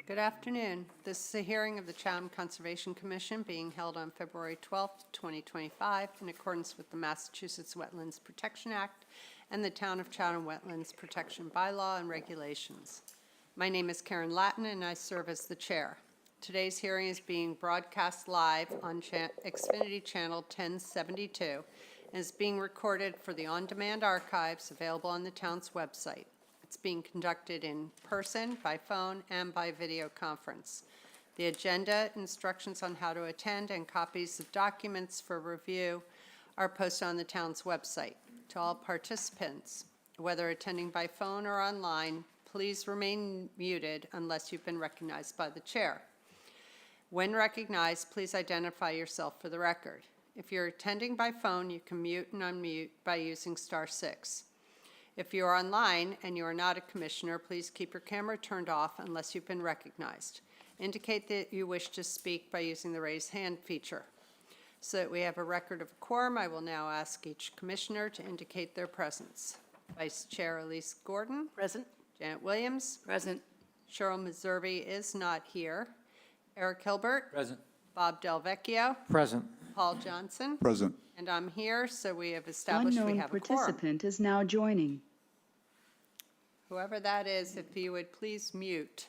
Good afternoon. This is a hearing of the Chatham Conservation Commission being held on February 12th, 2025, in accordance with the Massachusetts Wetlands Protection Act and the Town of Chatham Wetlands Protection Bylaw and Regulations. My name is Karen Latin, and I serve as the chair. Today's hearing is being broadcast live on Xfinity Channel 1072 and is being recorded for the on-demand archives available on the town's website. It's being conducted in person, by phone, and by video conference. The agenda, instructions on how to attend, and copies of documents for review are posted on the town's website. To all participants, whether attending by phone or online, please remain muted unless you've been recognized by the chair. When recognized, please identify yourself for the record. If you're attending by phone, you can mute and unmute by using *6. If you are online and you are not a commissioner, please keep your camera turned off unless you've been recognized. Indicate that you wish to speak by using the raise hand feature. So that we have a record of a quorum, I will now ask each commissioner to indicate their presence. Vice Chair Elise Gordon. Present. Janet Williams. Present. Cheryl Meservey is not here. Eric Hilbert. Present. Bob Delvecchio. Present. Paul Johnson. Present. And I'm here, so we have established we Unknown have a quorum. participant is now joining. Whoever that is, if you would please mute.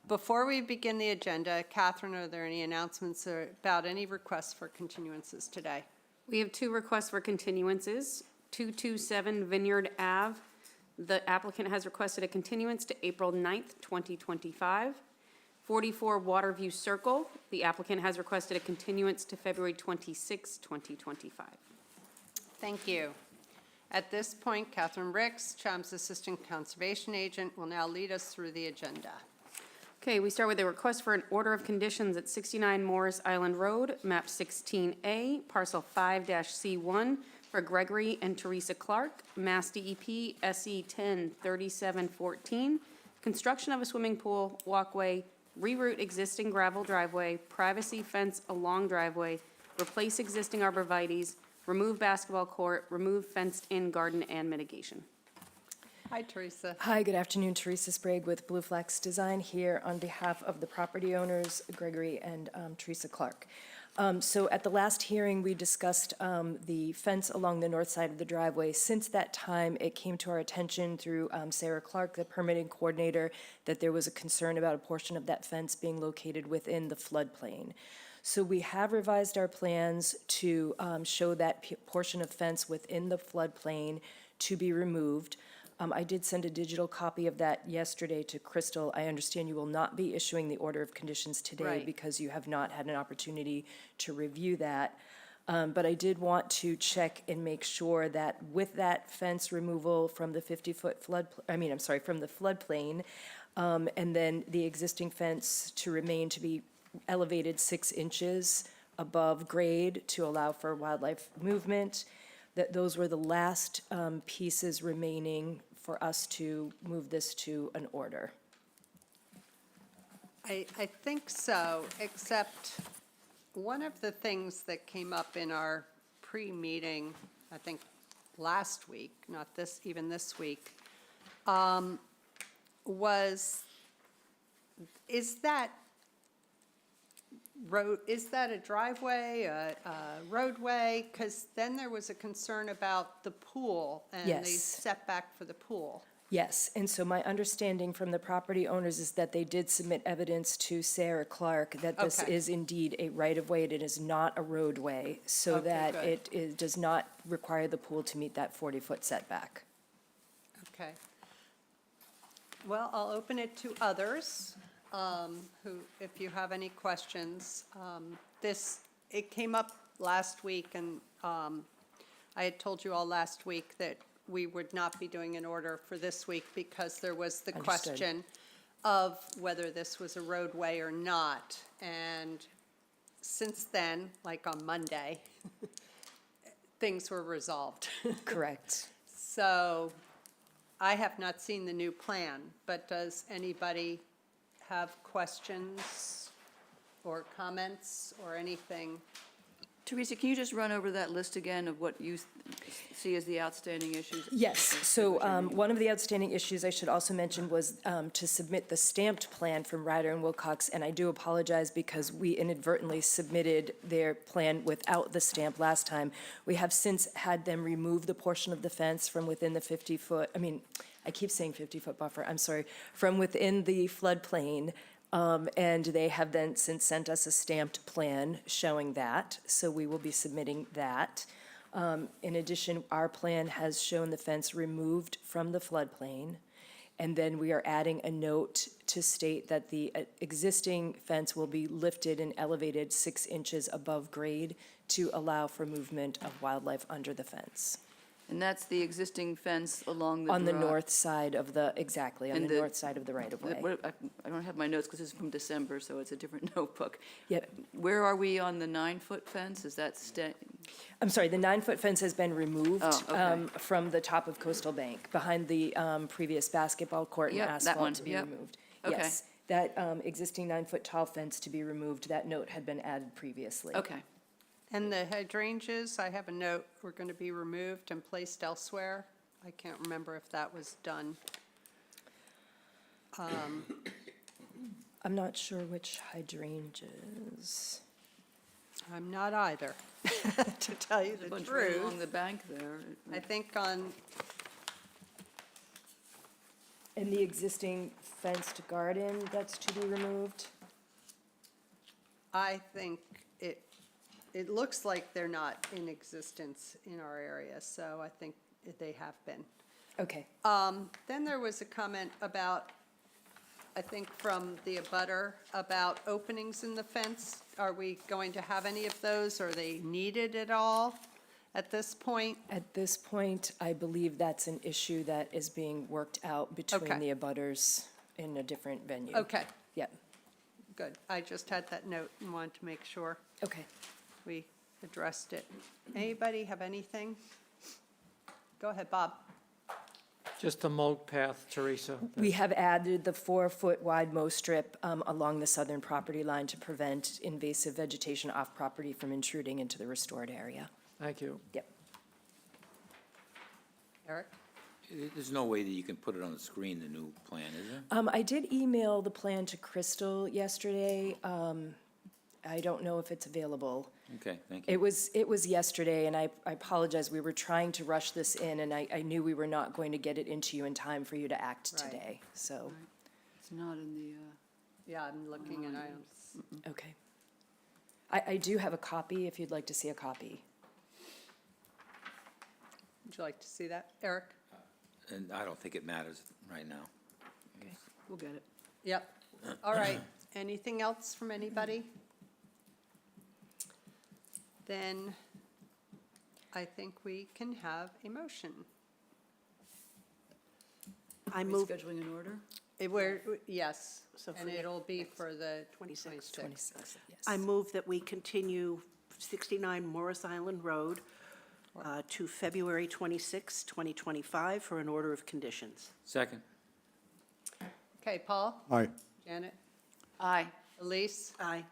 Before we begin the agenda, Catherine, are there any announcements about any requests for continuances today? We have two requests for continuances. 227 Vineyard Ave. The applicant has requested a continuance to April 9th, 2025. 44 Waterview Circle. The applicant has requested a continuance to February 26, 2025. Thank you. At this point, Catherine Ricks, Chatham's Assistant Conservation Agent, will now lead us through the agenda. Okay, we start with a request for an order of conditions at 69 Morris Island Road, map 16A, parcel 5-C1 for Gregory and Teresa Clark, Mass DEP SE 103714, construction of a swimming pool, walkway, reroute existing gravel driveway, privacy fence along driveway, replace existing arborvitaes, remove basketball court, remove fenced-in garden, and mitigation. Hi, Teresa. Hi, good afternoon. Teresa Sprague with Blue Flax Design here on behalf of the property owners, Gregory and Teresa Clark. So at the last hearing, we discussed the fence along the north side of the driveway. Since that time, it came to our attention through Sarah Clark, the permitting coordinator, that there was a concern about a portion of that fence being located within the floodplain. So we have revised our plans to show that portion of fence within the floodplain to be removed. I did send a digital copy of that yesterday to Crystal. I understand you will not be issuing the order of conditions today Right. because you have not had an opportunity to review that. But I did want to check and make sure that with that fence removal from the 50-foot from the floodplain, and then the existing fence to remain to be elevated 6 inches above grade to allow for wildlife movement, that those were the last pieces remaining for us to move this to an order. I think so, except one of the things that came up in our pre-meeting, I think last week, not even this week, was, is that a driveway, a roadway? Because then there was a concern about the pool and the Yes. setback for the pool. Yes, and so my understanding from the property owners is that they did submit evidence to Sarah Clark that this Okay. is indeed a right-of-way, and it is not a roadway, so Okay, that good. it does not require the pool to meet that 40-foot setback. Okay. Well, I'll open it to others who, if you have any questions. It came up last week, and I had told you all last week that we would not be doing an order for this week because there was the Understood. question of whether this was a roadway or not. And since then, like on Monday, things were resolved. Correct. So I have not seen the new plan, but does anybody have questions or comments or anything Teresa, can you just run over that list again of what you see as the outstanding issues? Yes, so one of the outstanding issues I should also mention was to submit the stamped plan from Ryder and Wilcox, and I do apologize because we inadvertently submitted their plan without the stamp last time. We have since had them remove the portion of the fence from within the 50-foot, I keep saying 50-foot buffer, I'm sorry, from within the floodplain, and they have then since sent us a stamped plan showing that, so we will be submitting that. In addition, our plan has shown the fence removed from the floodplain, and then we are adding a note to state that the existing fence will be lifted and elevated 6 inches above grade to allow for movement of wildlife under the fence. And that's the existing fence along the On the dri- north side of the, exactly, on And the the- north side of the right-of-way. I don't have my notes because this is from December, so it's a different notebook. Yep. Where are we on the 9-foot fence? Is that I'm sorry, the 9-foot fence has been removed Oh, okay. from the top of Coastal Bank, behind the previous basketball court and Yep, that asphalt one, to be yep. removed. Okay. Yes, that existing 9-foot tall fence to be removed, that note had been added previously. Okay. And the hydrangeas, I have a note, were going to be removed and placed elsewhere. I can't remember if that was done. I'm not sure which hydrangeas. I'm not either, to tell you There's a the bunch right along truth. the bank there. I think on, And the existing fenced garden that's to be removed? I think it looks like they're not in existence in our area, so I think they have been. Okay. Then there was a comment about, I think from the abutter, about openings in the fence. Are we going to have any of those? Are they needed at all at this point? At this point, I believe that's an issue that is being worked out between Okay. the abutters in a different venue. Okay, Yep, good. I just had that note and wanted to make sure okay. we addressed it. Anybody have anything? Go ahead, Bob. Just the mulch path, Teresa. We have added the 4-foot wide mow strip along the southern property line to prevent invasive vegetation off property from intruding into the restored area. Thank you. Yep. Eric? There's no way that you can put it on the screen, the new plan, is there? I did email the plan to Crystal yesterday. I don't know if it's available. Okay, thank you. It was yesterday, and I apologize. We were trying to rush this in, and I knew we were not going to get it into you in time for you to act Right. today, so, It's not in the, Yeah, I'm looking and I don't, okay. I do have a copy, if you'd like to see a copy. would you like to see that? Eric? And I don't think it matters right now. we'll get it. Yep. All right. Anything else from anybody? Then I think we can have a motion. I Are we move, scheduling an order? Yes, So for and the it'll be for the 26th. 26th. I move that we continue 69 Morris Island Road to February 26, 2025, for an order of conditions. Second? Okay, Paul? Aye. Janet? Aye. Elise? Aye.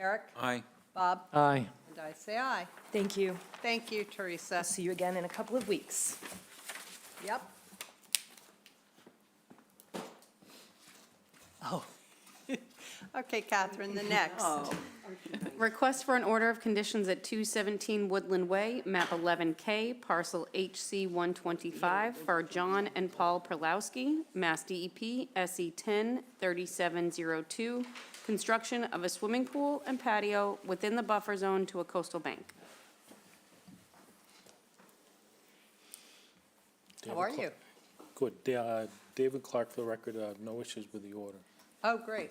Eric? Aye. Bob? Aye. And I say aye. Thank you. Thank you, Teresa. I'll see you again in a couple of weeks. Yep. Oh. Okay, Catherine, the next. Request for an order of conditions at 217 Woodland Way, map 11K, parcel HC 125, for John and Paul Perlowski, Mass DEP, SE 103702, construction of a swimming pool and patio within the buffer zone to a coastal bank. How are you? Good. David Clark, for the record, no issues with the order. Oh, great.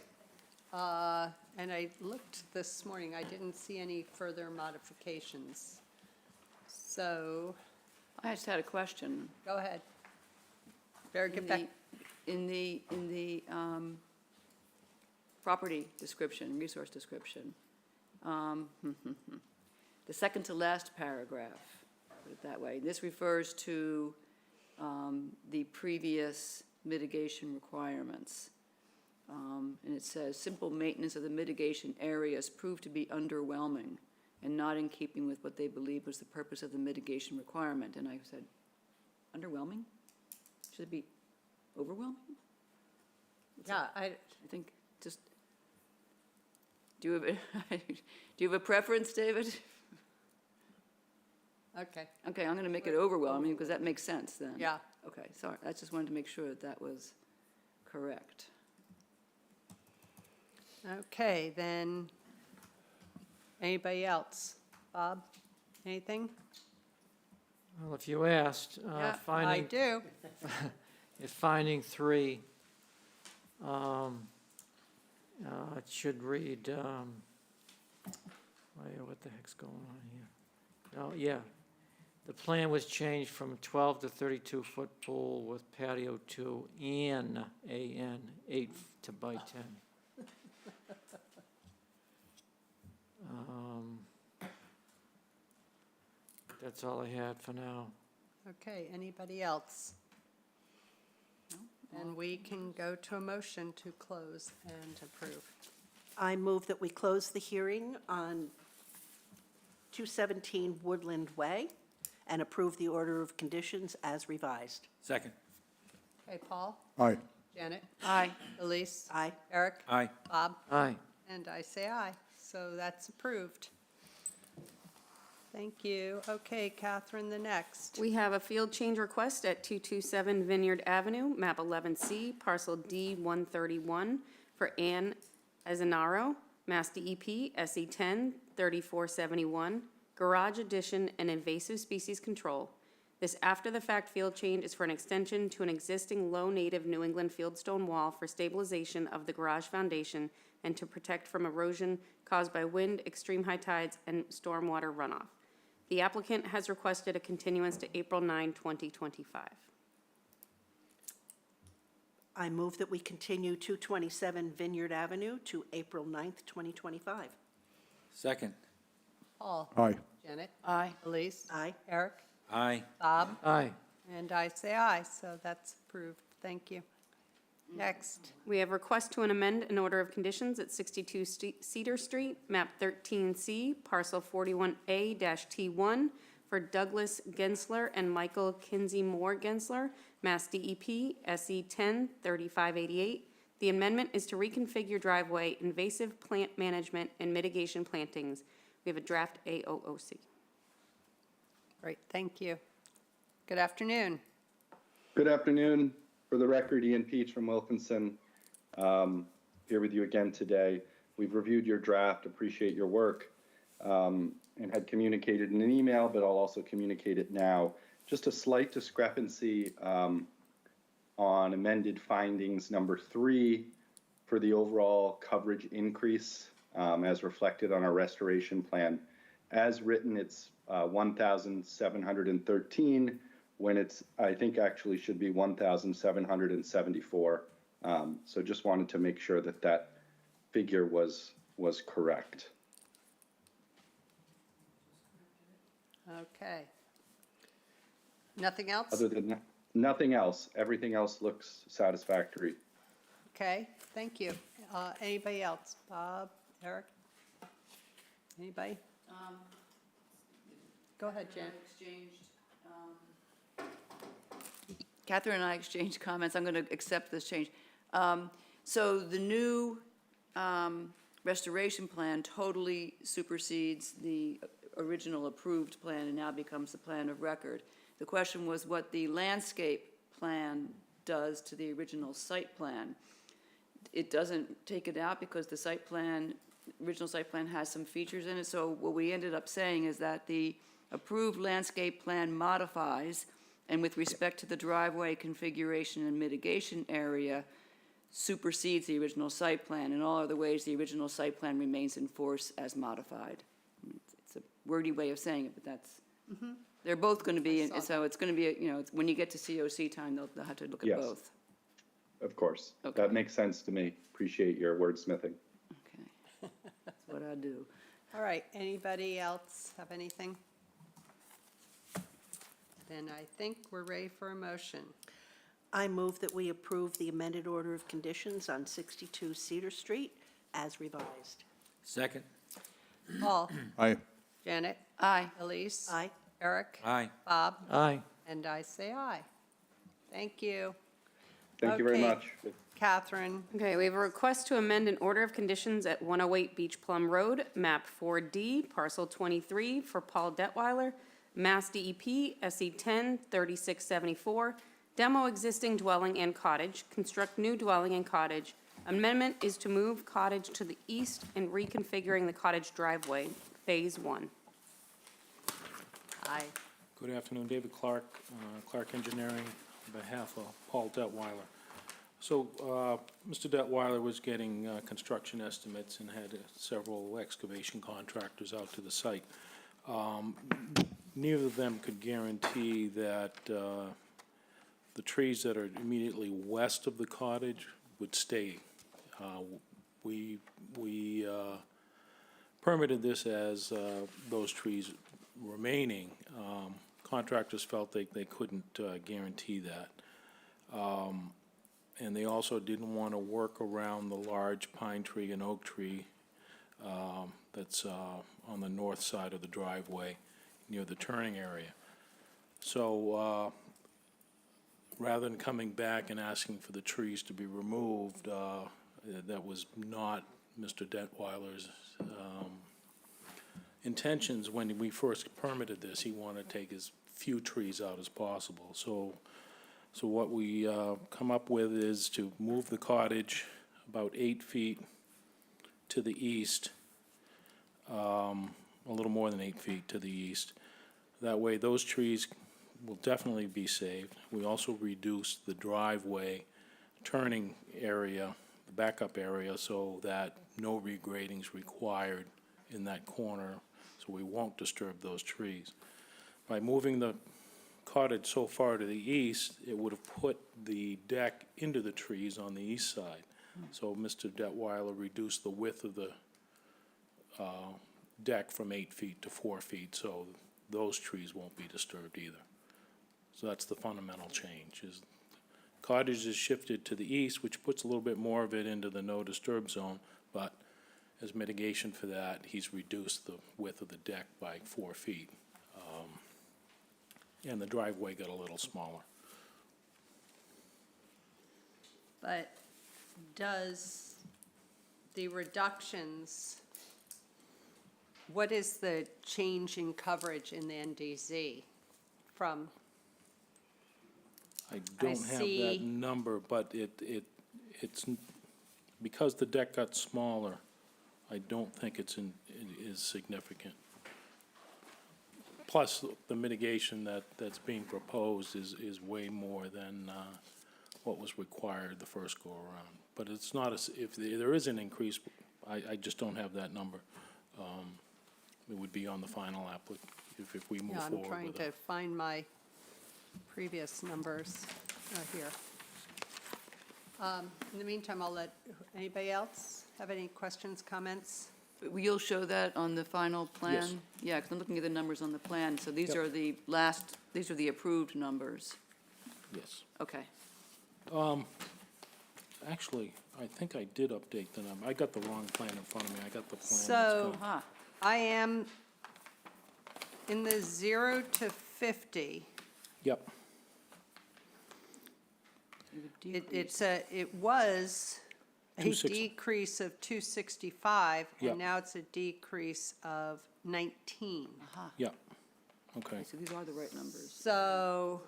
And I looked this morning, I didn't see any further modifications. So, I just had a question. go ahead. Better get back. In the property description, resource description, the second to last paragraph, put it that way, this refers to the previous mitigation requirements. And it says, simple maintenance of the mitigation areas proved to be underwhelming and not in keeping with what they believe was the purpose of the mitigation requirement. And I said, underwhelming? Should it be overwhelming? Yeah, I think just, do you have, do you have a preference, David? okay, Okay, I'm going to make it overwhelming because that makes sense then. yeah. Okay, sorry, I just wanted to make sure that that was correct. Okay, then, anybody else? Bob, anything? Well, if you asked, Yeah, I finding, do. if finding 3, it should read, what the heck's going on here? Oh, yeah. The plan was changed from 12 to 32-foot pool with patio 2 and AN 8 to by 10. That's all I had for now. Okay, anybody else? And we can go to a motion to close and approve. I move that we close the hearing on 217 Woodland Way and approve the order of conditions as revised. Second. Okay, Paul? Aye. Janet? Aye. Elise? Aye. Eric? Aye. Bob? Aye. And I say aye, so that's approved. Thank you. Okay, Catherine, the next. We have a field change request at 227 Vineyard Avenue, map 11C, parcel D131, for Ann Azanaro, Mass DEP, SE 10 3471, garage addition and invasive species control. This after-the-fact field change is for an extension to an existing low-native New England fieldstone wall for stabilization of the garage foundation and to protect from erosion caused by wind, extreme high tides, and stormwater runoff. The applicant has requested a continuance to April 9, 2025. I move that we continue 227 Vineyard Avenue to April 9th, 2025. Second. Paul? Aye. Janet? Aye. Elise? Aye. Eric? Aye. Bob? Aye. And I say aye, so that's approved. Thank you. Next. We have request to amend an order of conditions at 62 Cedar Street, map 13C, parcel 41A-T1, for Douglas Gensler and Michael Kinsey Moore Gensler, Mass DEP, SE 10 3588. The amendment is to reconfigure driveway, invasive plant management, and mitigation plantings. We have a draft AOOC. Great, thank you. Good afternoon. Good afternoon. For the record, Ian Peach from Wilkinson, here with you again today. We've reviewed your draft, appreciate your work, and had communicated in an email, but I'll also communicate it now. Just a slight discrepancy on amended findings number 3 for the overall coverage increase as reflected on our restoration plan. As written, it's 1,713. When it's, I think actually should be 1,774. So just wanted to make sure that that figure was correct. Okay. Nothing else? Other than that, nothing else. Everything else looks satisfactory. Okay, thank you. Anybody else? Bob, Eric? Anybody? Go ahead, Jan. Catherine and I exchanged comments. I'm going to accept this change. So the new restoration plan totally supersedes the original approved plan and now becomes the plan of record. The question was what the landscape plan does to the original site plan. It doesn't take it out because the site plan, original site plan has some features in it. So what we ended up saying is that the approved landscape plan modifies, and with respect to the driveway configuration and mitigation area, supersedes the original site plan. In all other ways, the original site plan remains in force as modified. It's a wordy way of saying it, but that's, they're both going to be, so it's going to be, when you get to COC time, they'll have to look at Yes. both. Of course. Okay. That makes sense to me. Appreciate your wordsmithing. Okay, that's what I do. All right, anybody else have anything? Then I think we're ready for a motion. I move that we approve the amended order of conditions on 62 Cedar Street as revised. Second. Paul? Aye. Janet? Aye. Elise? Aye. Eric? Aye. Bob? Aye. And I say aye. Thank you. Thank you very Okay. much. Catherine? Okay, we have a request to amend an order of conditions at 108 Beach Plum Road, map 4D, parcel 23, for Paul Detweiler, Mass DEP, SE 10 3674, demo existing dwelling and cottage, construct new dwelling and cottage. Amendment is to move cottage to the east and reconfiguring the cottage driveway, Phase 1. Aye. Good afternoon, David Clark, Clark Engineering, on behalf of Paul Detweiler. So, Mr. Detweiler was getting construction estimates and had several excavation contractors out to the site. Neither of them could guarantee that the trees that are immediately west of the cottage would stay. We permitted this as those trees remaining. Contractors felt they couldn't guarantee that. And they also didn't want to work around the large pine tree and oak tree that's on the north side of the driveway near the turning area. So rather than coming back and asking for the trees to be removed, that was not Mr. Detweiler's intentions when we first permitted this. He wanted to take as few trees out as possible. So what we come up with is to move the cottage about 8 feet to the east, a little more than 8 feet to the east. That way, those trees will definitely be saved. We also reduce the driveway turning area, the backup area, so that no regrading is required in that corner, so we won't disturb those trees. By moving the cottage so far to the east, it would have put the deck into the trees on the east side. So Mr. Detweiler reduced the width of the deck from 8 feet to 4 feet, so those trees won't be disturbed either. So that's the fundamental change, is cottage is shifted to the east, which puts a little bit more of it into the no disturb zone, but as mitigation for that, he's reduced the width of the deck by 4 feet. And the driveway got a little smaller. But does the reductions, what is the change in coverage in the NDZ from, I don't have see. that number, but it's, because the deck got smaller, I don't think it is significant. Plus, the mitigation that's being proposed is way more than what was required the first go-around. But it's not, if there is an increase, I just don't have that number. It would be on the final if we move yeah, I'm forward trying with to it. find my previous numbers here. In the meantime, I'll let, anybody else have any questions, comments? You'll show that on the final plan? Yes. Yeah, because I'm looking at the numbers on the plan, so these Yep. are these are the approved numbers. Yes. Okay. Actually, I think I did update the number. I got the wrong plan in front of me. I got the plan. that's So got- Aha. I am in the 0 to 50. Yep, It was a 260. decrease of 265, Yep. and now it's a decrease of 19. yep. Okay. So these are the right numbers. So,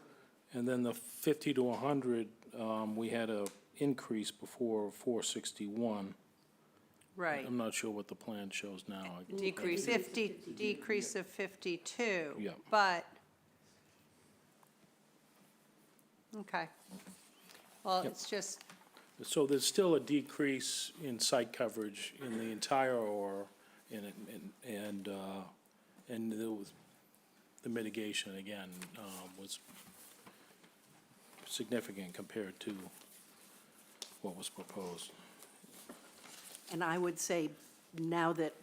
And then the 50 to 100, we had a increase before of 461. right, I'm not sure what the plan shows now. Decrease. 50, decrease of 52. Yep. But, okay. Well, Yep. it's just, So there's still a decrease in site coverage in the entire OR, and the mitigation, again, was significant compared to what was proposed. And I would say, now that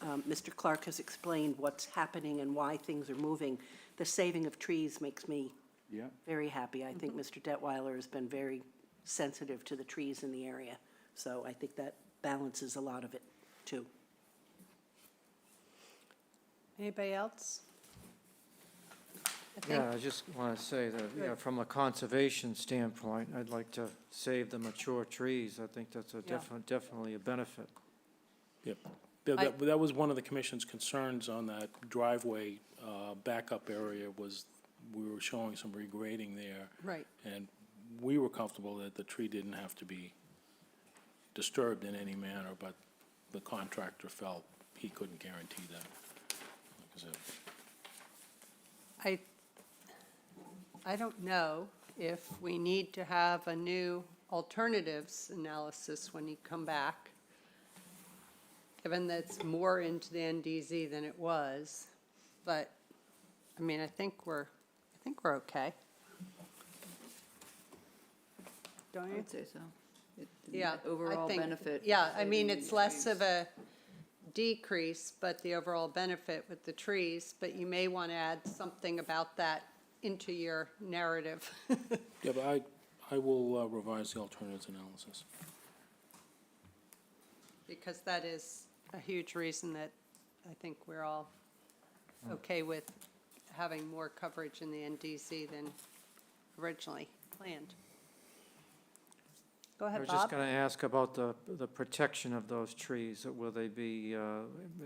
Mr. Clark has explained what's happening and why things are moving, the saving of trees makes me very happy. I think Mr. Detweiler has been very sensitive to the trees in the area, so I think that balances a lot of it, too. Anybody else? I think, Yeah, I just want to say that, yeah, from a conservation standpoint, I'd like to save the mature trees. I think that's a Yeah. definitely a benefit. Yep. That was one of the commission's concerns on that driveway backup area was we were showing some regrading there. right, And we were comfortable that the tree didn't have to be disturbed in any manner, but the contractor felt he couldn't guarantee that. Like I said, I don't know if we need to have a new alternatives analysis when you come back, given that it's more into the NDZ than it was. But, I mean, I think we're okay. Don't I you? would say so. The Yeah. net I Overall think- benefit. Yeah, I mean, saving it's the less trees. of a decrease, but the overall benefit with the trees, but you may want to add something about that into your narrative. Yeah, but I will revise the alternatives analysis. Because that is a huge reason that I think we're all okay with having more coverage in the NDC than originally planned. Go I ahead, was just Bob. going to ask about the protection of those trees. Will they be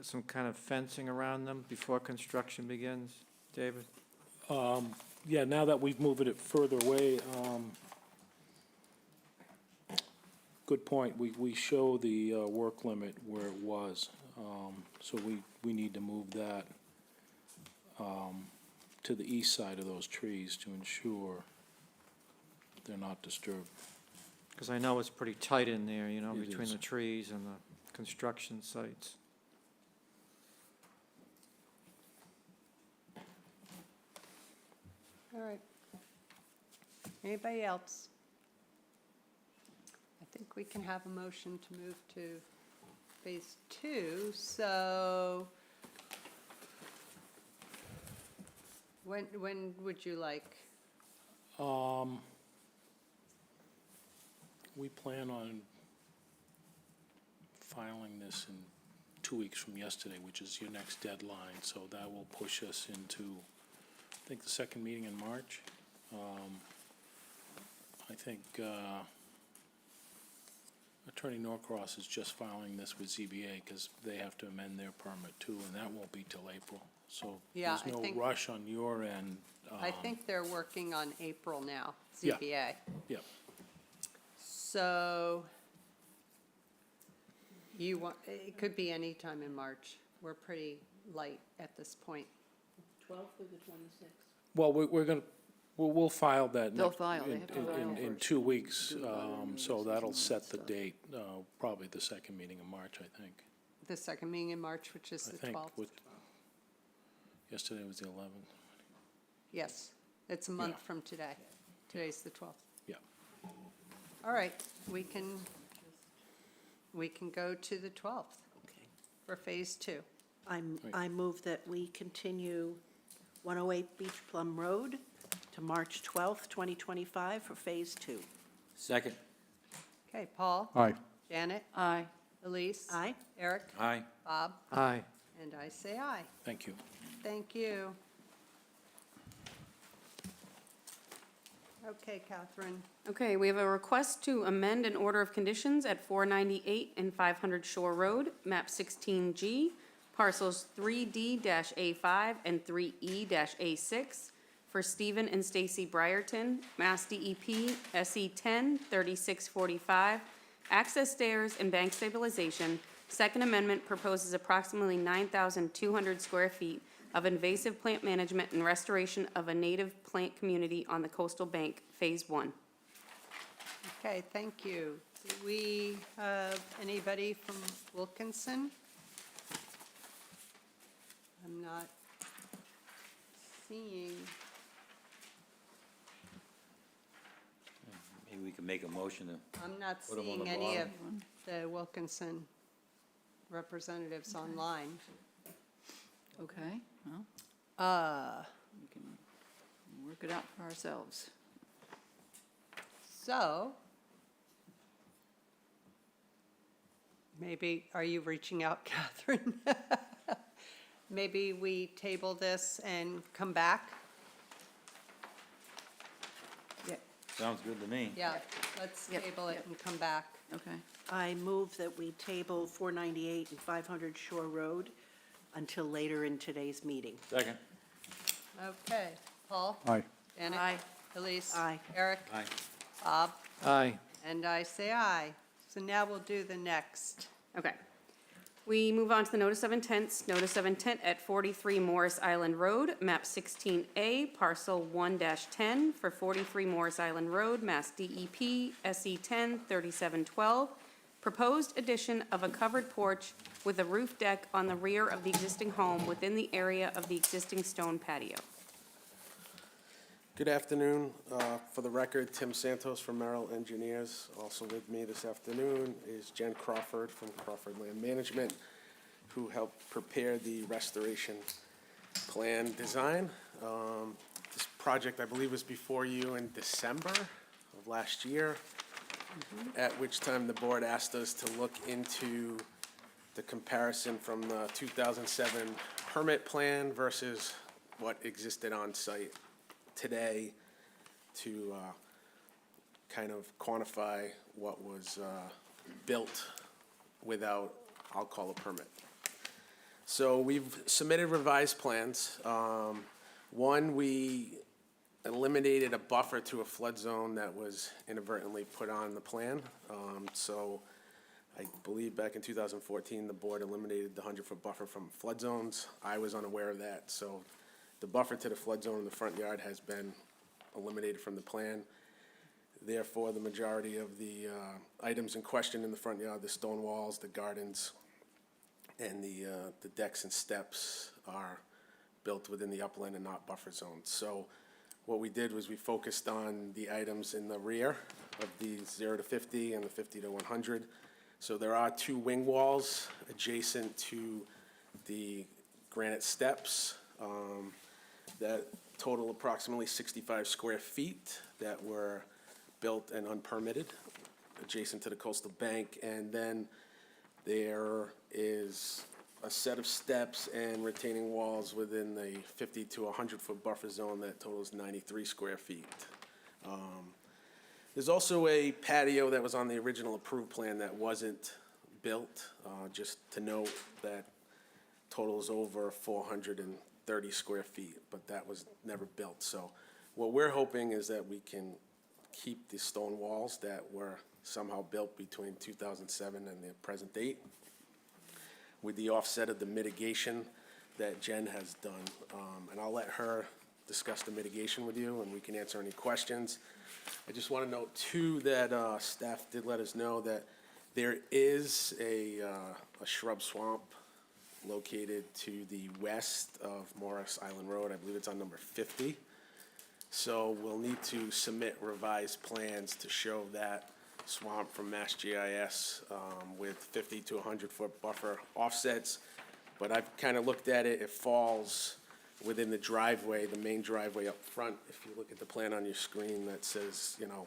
some kind of fencing around them before construction begins, David? Yeah, now that we've moved it further away, good point. We show the work limit where it was. So we need to move that to the east side of those trees to ensure they're not disturbed. Because I know it's pretty tight in there, you know, It between is. the trees and the construction sites. All right. Anybody else? I think we can have a motion to move to phase two, so when would you like? We plan on filing this in 2 weeks from yesterday, which is your next deadline, so that will push us into, I think, the second meeting in March. I think Attorney Norcross is just filing this with ZBA because they have to amend their permit too, and that won't be till April. So Yeah, there's I no think- rush on your end. I think they're working on April now, Yeah. ZBA. Yep. So you want, it could be any time in March. We're pretty light at this point. 12th or the 26th? Well, we'll file that. They'll next- file. They in- have to file In first. 2 weeks, Do other notices so and that'll all that set the stuff. date, probably the second meeting in March, I think. The second meeting in March, which is I the think 12th. yesterday was the 11th. Yes, it's a month Yeah. from today. Today's the 12th. Yeah. All right, we can go to the 12th Okay. for phase two. I move that we continue 108 Beach Plum Road to March 12th, 2025 for Phase 2. Second. Okay, Paul? Aye. Janet? Aye. Elise? Aye? Eric? Aye. Bob? Aye. And I say aye. Thank you. Thank you. Okay, Catherine. Okay, we have a request to amend an order of conditions at 498 and 500 Shore Road, map 16G, parcels 3D-A5 and 3E-A6 for Stephen and Stacy Briarton, Mass DEP SE 10-3645, access stairs and bank stabilization. Second Amendment proposes approximately 9,200 square feet of invasive plant management and restoration of a native plant community on the coastal bank, Phase 1. Okay, thank you. Do we have anybody from Wilkinson? I'm not seeing, Maybe we can make a motion to, I'm not Put 'em on seeing the any of bottom. the Wilkinson representatives online. Okay, well, we can work it out for ourselves. So, maybe, are you reaching out, Catherine? maybe we table this and come back? Sounds good to me. Yeah, let's Yep, table it yep. and come back. Okay. I move that we table 498 and 500 Shore Road until later in today's meeting. Second. Okay, Paul? Aye. Janet? Aye. Elise? Aye. Eric? Aye. Bob? Aye. And I say aye. So now we'll do the next. Okay. We move on to the notice of intents. Notice of intent at 43 Morris Island Road, map 16A, parcel 1-10 for 43 Morris Island Road, Mass DEP, SE 10 3712. Proposed addition of a covered porch with a roof deck on the rear of the existing home within the area of the existing stone patio. Good afternoon. For the record, Tim Santos from Merrill Engineers. Also with me this afternoon is Jen Crawford from Crawford Land Management, who helped prepare the restoration plan design. This project, I believe, was before you in December of last year, at which time the board asked us to look into the comparison from the 2007 permit plan versus what existed on site today to kind of quantify what was built without, I'll call a permit. So we've submitted revised plans. One, we eliminated a buffer to a flood zone that was inadvertently put on the plan. So I believe back in 2014, the board eliminated the 100-foot buffer from flood zones. I was unaware of that, so the buffer to the flood zone in the front yard has been eliminated from the plan. Therefore, the majority of the items in question in the front yard, the stone walls, the gardens, and the decks and steps are built within the upland and not buffer zones. So what we did was we focused on the items in the rear of the 0 to 50 and the 50 to 100. So there are two wing walls adjacent to the granite steps that total approximately 65 square feet that were built and unpermitted adjacent to the coastal bank. And then there is a set of steps and retaining walls within the 50 to 100-foot buffer zone that totals 93 square feet. There's also a patio that was on the original approved plan that wasn't built, just to note that totals over 430 square feet, but that was never built. So what we're hoping is that we can keep the stone walls that were somehow built between 2007 and the present date, with the offset of the mitigation that Jen has done. And I'll let her discuss the mitigation with you, and we can answer any questions. I just want to note, too, that staff did let us know that there is a shrub swamp located to the west of Morris Island Road. I believe it's on number 50. So we'll need to submit revised plans to show that swamp from Mass GIS with 50 to 100-foot buffer offsets. But I've kind of looked at it, it falls within the driveway, the main driveway up front. If you look at the plan on your screen that says, you know,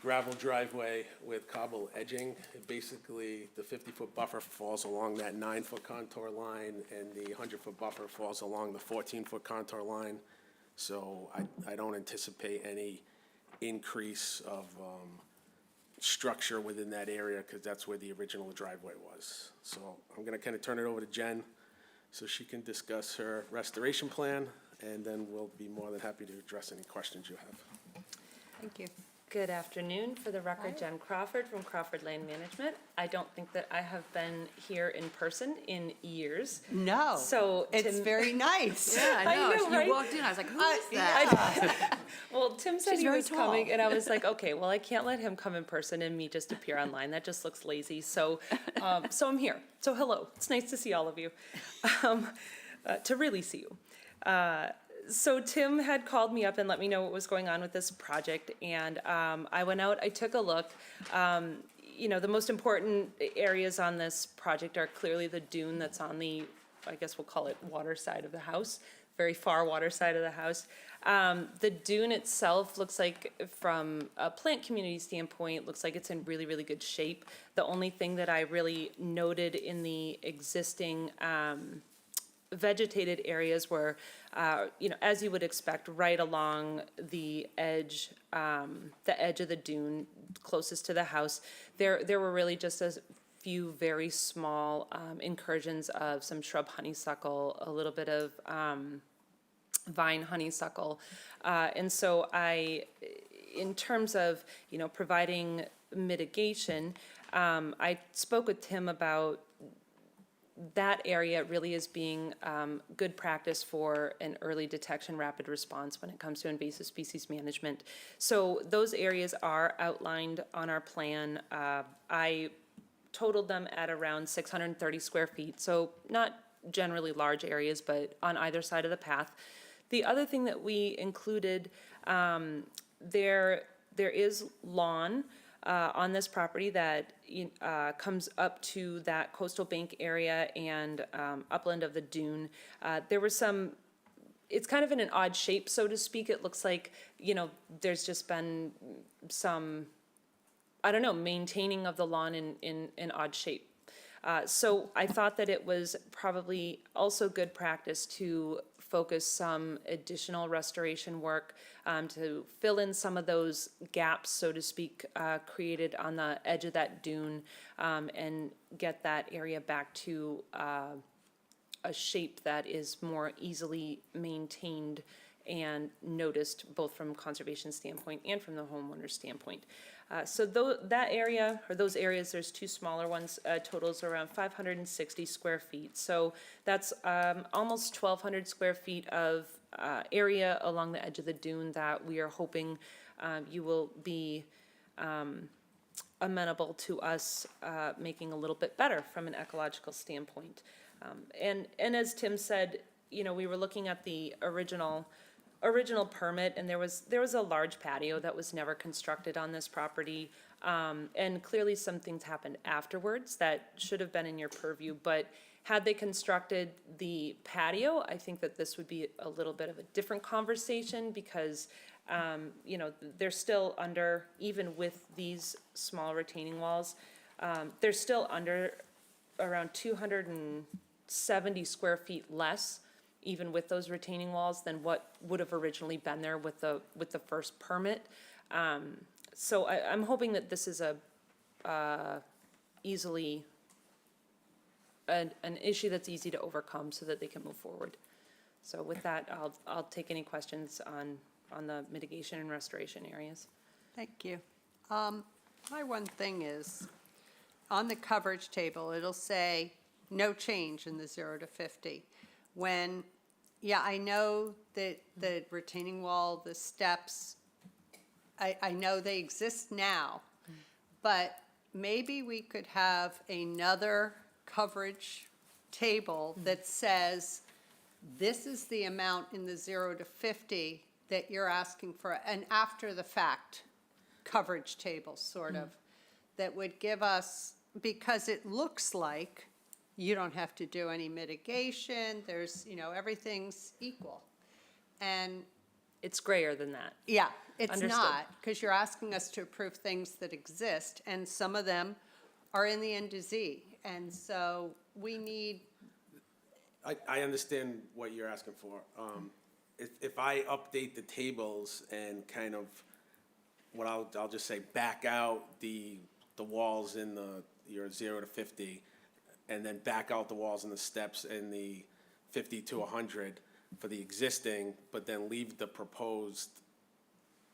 gravel driveway with cobble edging, it basically, the 50-foot buffer falls along that 9-foot contour line, and the 100-foot buffer falls along the 14-foot contour line. So I don't anticipate any increase of structure within that area, because that's where the original driveway was. So I'm gonna kind of turn it over to Jen so she can discuss her restoration plan, and then we'll be more than happy to address any questions you have. Thank you. Good afternoon. For the record, Jen Crawford from Crawford Land Management. I don't think that I have been here in person in years. No. So It's Tim- very nice. Yeah, I know. know, right? You walked in, I was like, who is that? Well, Tim said She's he very was tall. coming, and I was like, okay, well, I can't let him come in person and me just appear online. That just looks lazy. So, so I'm here. So hello. It's nice to see all of you. To really see you. So Tim had called me up and let me know what was going on with this project, and I went out, I took a look. You know, the most important areas on this project are clearly the dune that's on the, I guess we'll call it water side of the house, very far water side of the house. The dune itself looks like, from a plant community standpoint, looks like it's in really, really good shape. The only thing that I really noted in the existing vegetated areas were, as you would expect, right along the edge of the dune closest to the house. There were really just a few very small incursions of some shrub honeysuckle, a little bit of vine honeysuckle. And so in terms of, providing mitigation, I spoke with Tim about that area really is being good practice for an early detection, rapid response when it comes to invasive species management. So those areas are outlined on our plan. I totaled them at around 630 square feet, so not generally large areas, but on either side of the path. The other thing that we included, there is lawn on this property that comes up to that coastal bank area and upland of the dune. There was some, it's kind of in an odd shape, so to speak. It looks like, there's just been some, maintaining of the lawn in odd shape. So I thought that it was probably also good practice to focus some additional restoration work to fill in some of those gaps, so to speak, created on the edge of that dune, and get that area back to a shape that is more easily maintained and noticed, both from conservation standpoint and from the homeowner standpoint. So that area, or those areas, there's two smaller ones, totals around 560 square feet. So that's almost 1,200 square feet of area along the edge of the dune that we are hoping you will be amenable to us making a little bit better from an ecological standpoint. And as Tim said, we were looking at the original permit, and there was a large patio that was never constructed on this property. And clearly some things happened afterwards that should have been in your purview, but had they constructed the patio, I think that this would be a little bit of a different conversation, because they're still under, even with these small retaining walls, they're still under around 270 square feet less, even with those retaining walls, than what would have originally been there with the first permit. So I'm hoping that this is easily an issue that's easy to overcome, so that they can move forward. So with that, I'll take any questions on the mitigation and restoration areas. Thank you. My one thing is, on the coverage table, it'll say no change in the 0 to 50. When, I know that the retaining wall, the steps, I know they exist now, but maybe we could have another coverage table that says, this is the amount in the 0 to 50 that you're asking for, an after-the-fact coverage table, sort of, that would give us, because it looks like you don't have to do any mitigation, there's, everything's equal. And It's grayer than that. yeah, it's Understood. not, because you're asking us to approve things that exist, and some of them are in the NDZ. And so we need, I understand what you're asking for. If I update the tables and kind of, I'll just say, back out the walls in your 0 to 50, and then back out the walls and the steps in the 50 to 100 for the existing, but then leave the proposed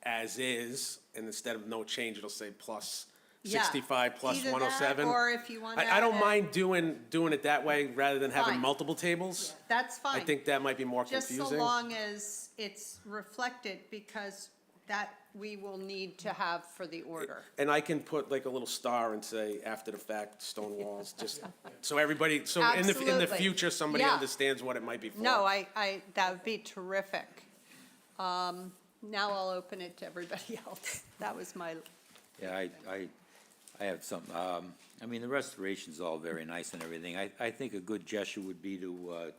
as is, and instead of no change, it'll say plus Yeah, 65 plus either that, 107. or if you want to I don't add- mind doing it that way rather than having Fine. multiple tables. that's fine. I think that might be more Just confusing. so long as it's reflected, because that we will need to have for the order. And I can put like a little star and say, after the fact, stone walls, just so everybody, so in the Absolutely. future, somebody Yeah. understands what it might be for. No, that would be terrific. Now I'll open it to everybody else. That was my, Yeah, I have something. The restoration's all very nice and everything. I think a good gesture would be to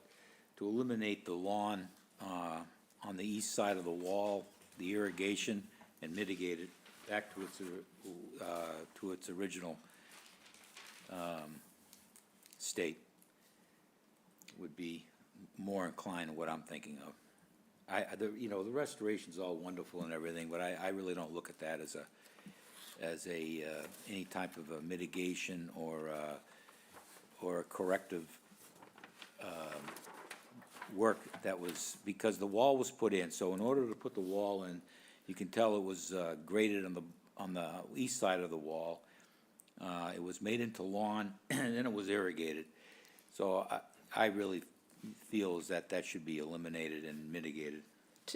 eliminate the lawn on the east side of the wall, the irrigation, and mitigate it back to its original state would be more inclined to what I'm thinking of. You know, the restoration's all wonderful and everything, but I really don't look at that as any type of a mitigation or a corrective work that was, because the wall was put in, so in order to put the wall in, you can tell it was graded on the east side of the wall. It was made into lawn, and then it was irrigated. So I really feel is that should be eliminated and mitigated.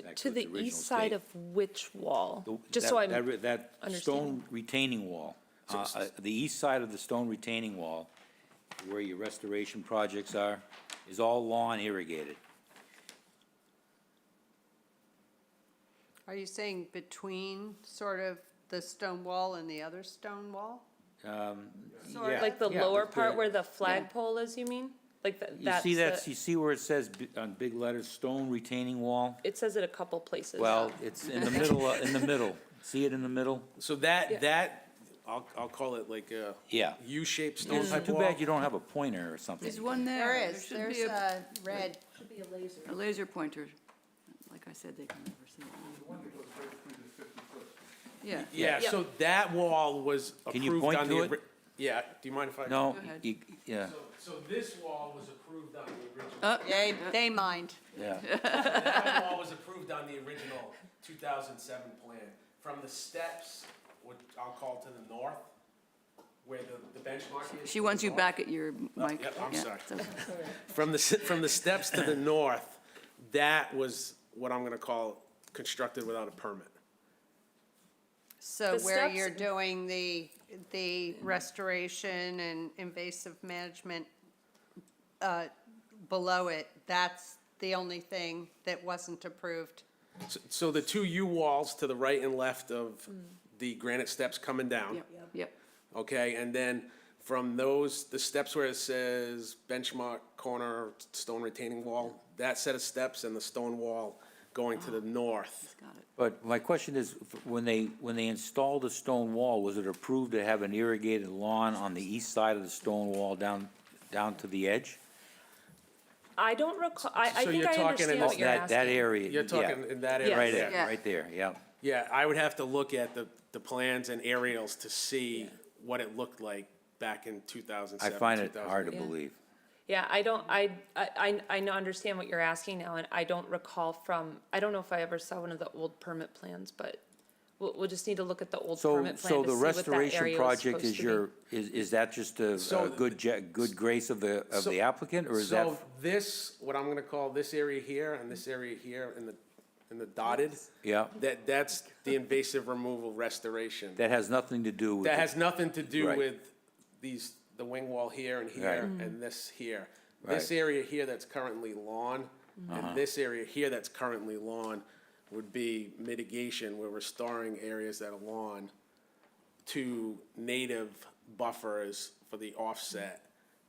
back To its the original east side state. of which wall? The- Just so I'm that stone understanding. retaining wall, the east side of the stone retaining wall, where your restoration projects are, is all lawn irrigated. Are you saying between sort of the stone wall and the other stone wall? Sort Yeah, Like the yeah, lower the- part where the flagpole is, you mean? Like that's You see that, the- you see where it says on big letters, stone retaining wall? It says it a couple places. Well, it's in the middle, in the middle. See it in the middle? So that, I'll call it like a Yeah. U-shaped stone It's type too wall. bad you don't have a pointer or something. There's one there. There is, should there's be a red. a laser pointer. Like I said, they can never see it. Yeah. Yeah, Yep. so that wall was Can you approved point on to the. it? Yeah, do you mind if I? No, Go ahead. yeah, So this wall was approved on the original. They mind. yeah. That wall was approved on the original 2007 plan. From the steps, what I'll call to the north, where the benchmark is. She to wants the you north. back at your mic. yep, I'm Yeah, sorry. it's okay. From the steps to the north, that was what I'm gonna call constructed without a permit. So The where steps- you're doing the restoration and invasive management below it, that's the only thing that wasn't approved. So the two U walls to the right and left of the granite steps coming down. Yep, yep. Okay, and then from those, the steps where it says benchmark corner stone retaining wall, that set of steps and the stone wall going to the north. Got it. But my question is, when they installed the stone wall, was it approved to have an irrigated lawn on the east side of the stone wall down to the edge? I don't recall, I So think you're I talking understand in what you're That asking. area, You're yeah, talking in that Yes. area? right there, Yeah. right there, yeah. Yeah, I would have to look at the plans and aerials to see what it looked like back in 2007, I find it 2008. hard to believe. Yeah, I don't, I know, understand what you're asking now, and I don't recall from, I don't know if I ever saw one of the old permit plans, but we'll just need to look at the old So, permit plan so to the see what that restoration area was project supposed is to be. is that just a So- good grace of the So- applicant, or is that? So this, what I'm gonna call this area here and this area here in the dotted, Yeah, that's the invasive removal restoration. that has nothing to do with. That the- has nothing to do Right. with the wing wall here and here Right. and this here. Right. This area here that's currently lawn, Uh-huh. and this area here that's currently lawn would be mitigation. We're restoring areas that are lawn to native buffers for the offset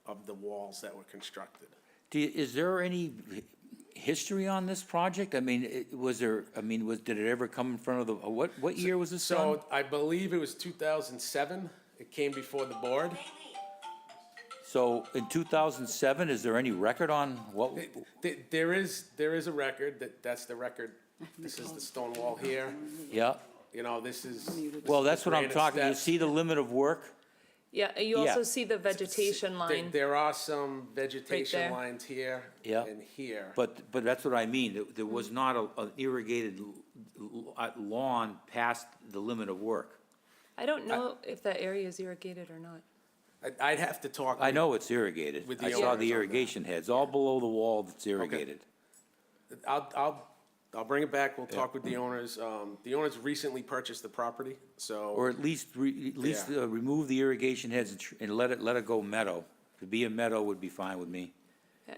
of the walls that were constructed. Is there any history on this project? I mean, did it ever come in front of the, what year was this done? So I believe it was 2007, it came before the board. So in 2007, is there any record on what? There is a record, that's the record. This is the stone wall here, Yeah, you know, this is. well, that's what I'm granite talking, you steps. see the limit of work? Yeah, you Yeah. also see the vegetation line. There are some vegetation there. lines here Yeah. and here. But that's what I mean, there was not an irrigated lawn past the limit of work. I don't know if that area is irrigated or not. I'd have to talk. I know it's irrigated, With the I saw owners on the that. irrigation heads, all below the wall that's irrigated. I'll bring it back, we'll talk with the owners. The owners recently purchased the property, so. Or at least, remove the irrigation heads and let it go meadow. To be a meadow would be fine with me.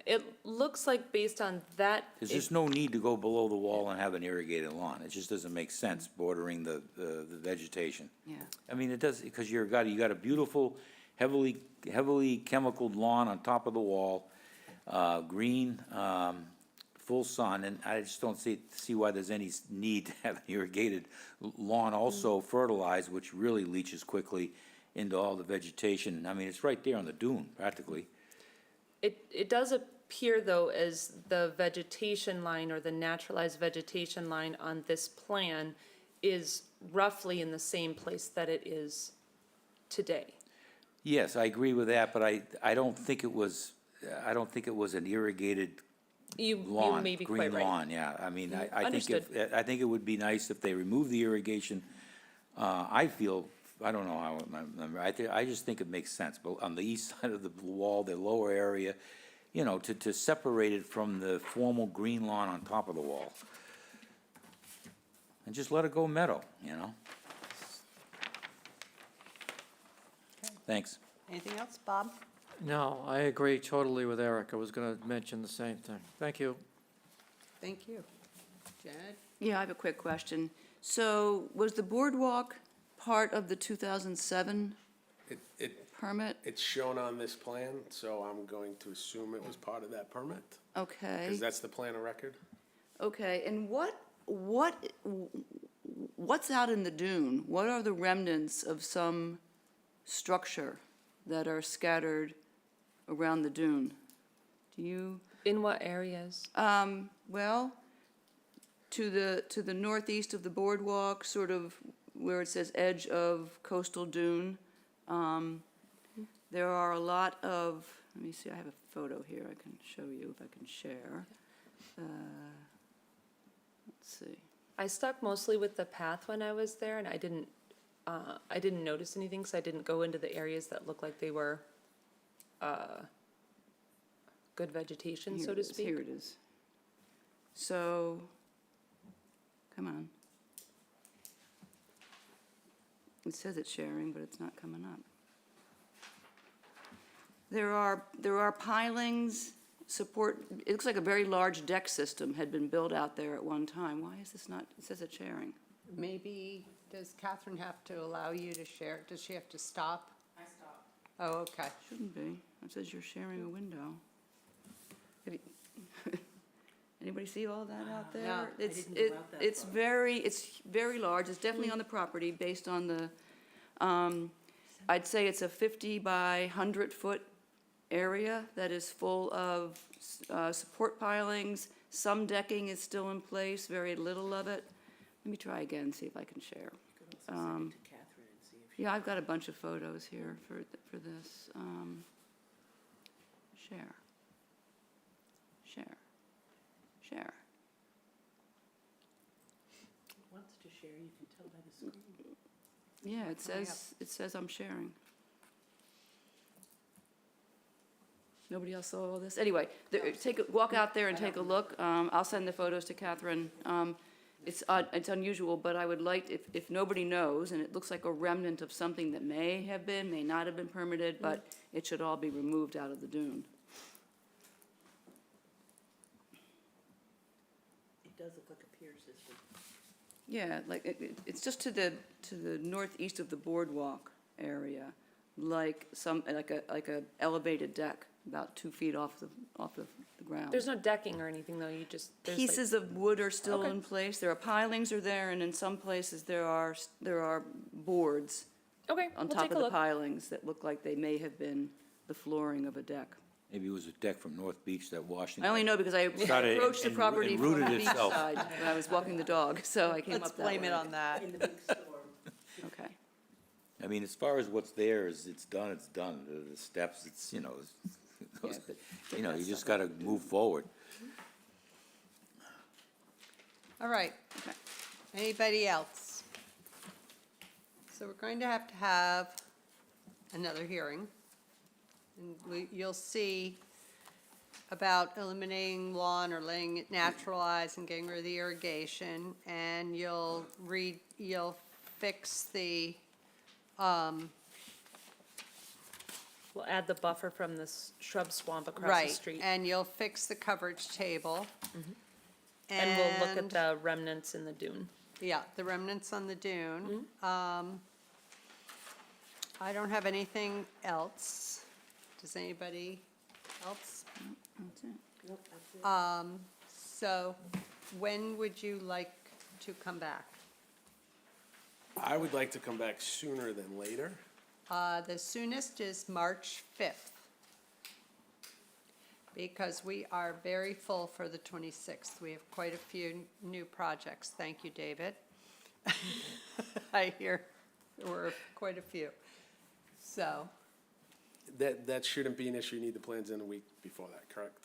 It looks like based on that. There's just no need to go below the wall and have an irrigated lawn. It just doesn't make sense bordering the vegetation. Yeah. I mean, it does, because you got a beautiful, heavily chemicaled lawn on top of the wall, green, full sun, and I just don't see why there's any need to have an irrigated lawn also fertilized, which really leaches quickly into all the vegetation. I mean, it's right there on the dune, practically. It does appear, though, as the vegetation line or the naturalized vegetation line on this plan is roughly in the same place that it is today. Yes, I agree with that, but I don't think it was, an irrigated You lawn, may be green quite right. lawn, yeah. I mean, I think Understood. I think it would be nice if they remove the irrigation. I feel, I don't know how, I just think it makes sense, but on the east side of the wall, the lower area, you know, to separate it from the formal green lawn on top of the wall. And just let it go meadow, you know? Thanks. Anything else, Bob? No, I agree totally with Eric. I was going to mention the same thing. Thank you. Thank you. Janet? Yeah, I have a quick question. So was the boardwalk part of the 2007 permit? It's shown on this plan, so I'm going to assume it was part of that permit, Okay. because that's the plan of record. Okay, and what's out in the dune? What are the remnants of some structure that are scattered around the dune? Do you, In what areas? well, to the northeast of the boardwalk, sort of where it says edge of coastal dune, there are a lot of, let me see, I have a photo here I can show you if I can share. Let's see. I stuck mostly with the path when I was there, and I didn't notice anything, because I didn't go into the areas that looked like they were good vegetation, so Here to it is, speak. Here it is. So, come on. It says it's sharing, but it's not coming up. There are pilings, support, it looks like a very large deck system had been built out there at one time. Why is this not, it says it's sharing. Maybe, does Catherine have to allow you to share? Does she have to stop? I stopped. Oh, okay. Shouldn't be. It says you're sharing a window. Have you- Anybody see all that out there? No, I It's very large. It's definitely on the property based on the, I'd say it's a 50 by 100-foot area that is full of support pilings. Some decking is still in place, very little of it. Let me try again, see if I can share. Yeah, I've got a bunch of photos here for this. Share. Wants to share, you can tell by the screen. Yeah, it says I'm sharing. Nobody else saw all this? Anyway, walk out there and take a look. I'll send the photos to Catherine. It's unusual, but I would like, if nobody knows, and it looks like a remnant of something that may have been, may not have been permitted, but it should all be removed out of the dune. It does look like a pier system. Yeah, like, it's just to the northeast of the boardwalk area, like a elevated deck, about 2 feet off the ground. There's no decking or anything, though, you just, there's like. Pieces of wood are still Okay. in place, there are pilings are there, and in some places there are boards Okay, on we'll top take of a the look. pilings that look like they may have been the flooring of a deck. Maybe it was a deck from North Beach that Washington. I only know because I Started approached the and property from rooted the beach itself. side when I was walking the dog, so I came Let's up that way. blame it on that. In the big storm. Okay. I mean, as far as what's there is, it's done, it's done. The steps, it's, you know, Yeah, but you know, you just gotta move forward. All right. Okay. Anybody else? So we're going to have another hearing. And you'll see about eliminating lawn or letting it naturalize and getting rid of the irrigation. And you'll fix the, We'll add the buffer from this shrub swamp across the right, street. and you'll fix the coverage table. And we'll look at the remnants in the dune. Yeah, the remnants on the dune. I don't have anything else. Does anybody else? That's it. Nope, that's it. So when would you like to come back? I would like to come back sooner than later. The soonest is March 5th. because we are very full for the 26th. We have quite a few new projects. Thank you, David. I hear there were quite a few. So, That shouldn't be an issue. You need the plans in a week before that, correct?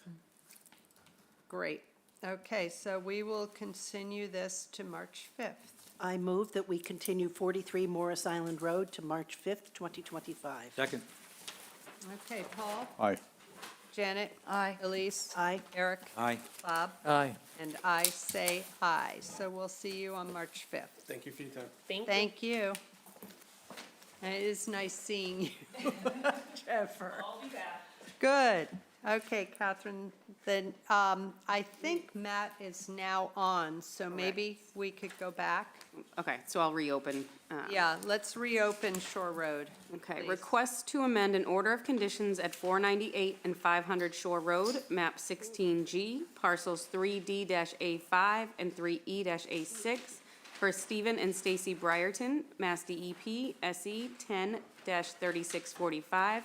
great. Okay, so we will continue this to March 5th. I move that we continue 43 Morris Island Road to March 5th, 2025. Second. Okay, Paul? Aye. Janet? Aye. Elise? Aye. Eric? Aye. Bob? Aye. And I say aye. So we'll see you on March 5th. Thank you for your time. Thank you. Thank you. And it is nice seeing you, Jennifer. I'll be back. Good. Okay, Catherine, then I think Matt is now on, so maybe we could go back. Okay, so I'll reopen. Yeah, let's reopen Shore Road. Okay, please. request to amend an order of conditions at 498 and 500 Shore Road, map 16G, parcels 3D-A5 and 3E-A6 for Stephen and Stacy Briarton, Mass DEP SE 10-3645,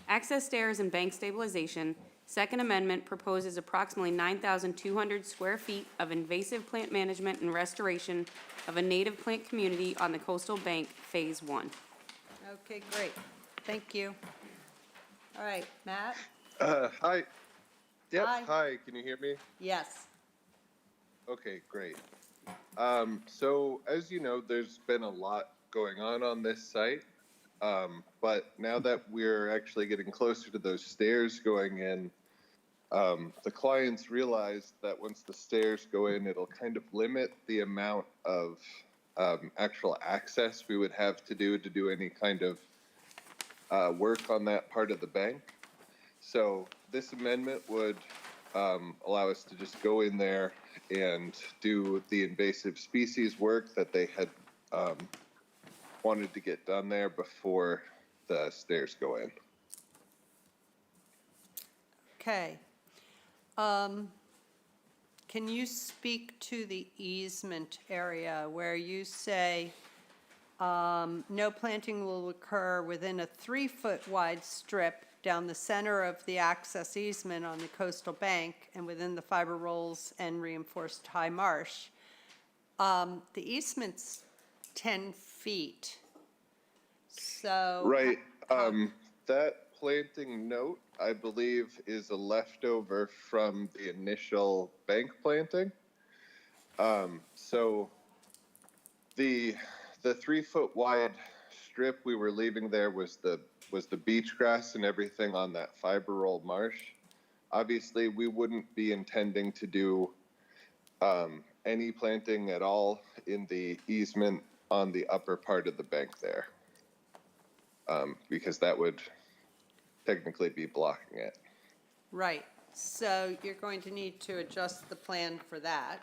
access stairs and bank stabilization. Second Amendment proposes approximately 9,200 square feet of invasive plant management and restoration of a native plant community on the coastal bank, Phase 1. Okay, great. Thank you. All right, Matt? Hi. Yep, Hi. hi, can you hear me? Yes. Okay, great. So as you know, there's been a lot going on this site. But now that we're actually getting closer to those stairs going in, the clients realized that once the stairs go in, it'll kind of limit the amount of actual access we would have to do any kind of work on that part of the bank. So this amendment would allow us to just go in there and do the invasive species work that they had wanted to get done there before the stairs go in. Okay. Can you speak to the easement area where you say no planting will occur within a 3-foot wide strip down the center of the access easement on the coastal bank and within the fiber rolls and reinforced high marsh? The easement's 10 feet. So. Right. That planting note, I believe, is a leftover from the initial bank planting. So the 3-foot wide strip we were leaving there was the beach grass and everything on that fiber roll marsh. Obviously, we wouldn't be intending to do any planting at all in the easement on the upper part of the bank there, because that would technically be blocking it. Right, so you're going to need to adjust the plan for that.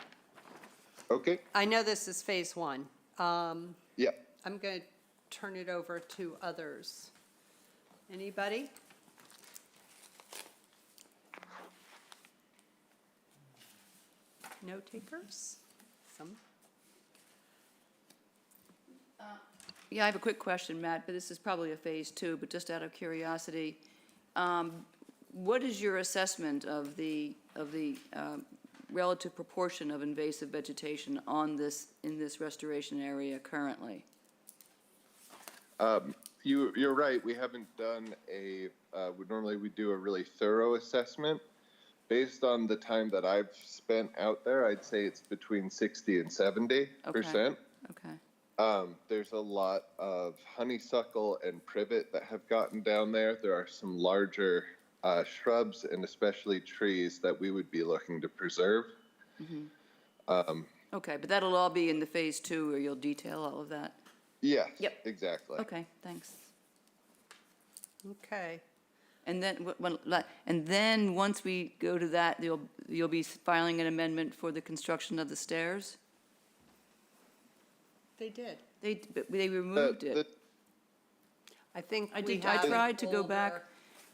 Okay. I know this is phase 1. Yeah. I'm going to turn it over to others. Anybody? No takers? Some? Yeah, I have a quick question, Matt, but this is probably a phase 2, but just out of curiosity, what is your assessment of the relative proportion of invasive vegetation on this, in this restoration area currently? You're right. We haven't done we do a really thorough assessment. Based on the time that I've spent out there, I'd say it's between 60 and 70%. Okay. There's a lot of honeysuckle and privet that have gotten down there. There are some larger shrubs and especially trees that we would be looking to preserve. Okay, but that'll all be in the phase 2, where you'll detail all of that? Yes, Yep. exactly. Okay, thanks. Okay. And then once we go to that, you'll be filing an amendment for the construction of the stairs? They did. But they removed it. I think I we did, I have tried to go older- back.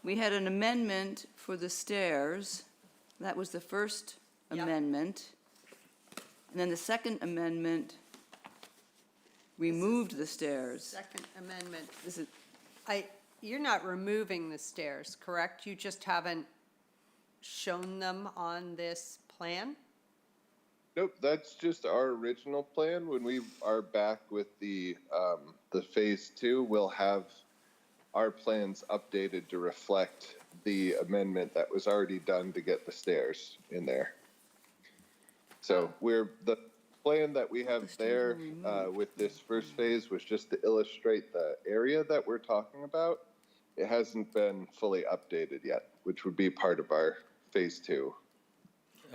We had an amendment for the stairs. That was the first Yep. amendment. And then the second amendment removed the stairs. Second amendment. This is, You're not removing the stairs, correct? You just haven't shown them on this plan? Nope, that's just our original plan. When we are back with the phase two, we'll have our plans updated to reflect the amendment that was already done to get the stairs in there. So the plan that we have there with this first phase was just to illustrate the area that we're talking about. It hasn't been fully updated yet, which would be part of our phase two.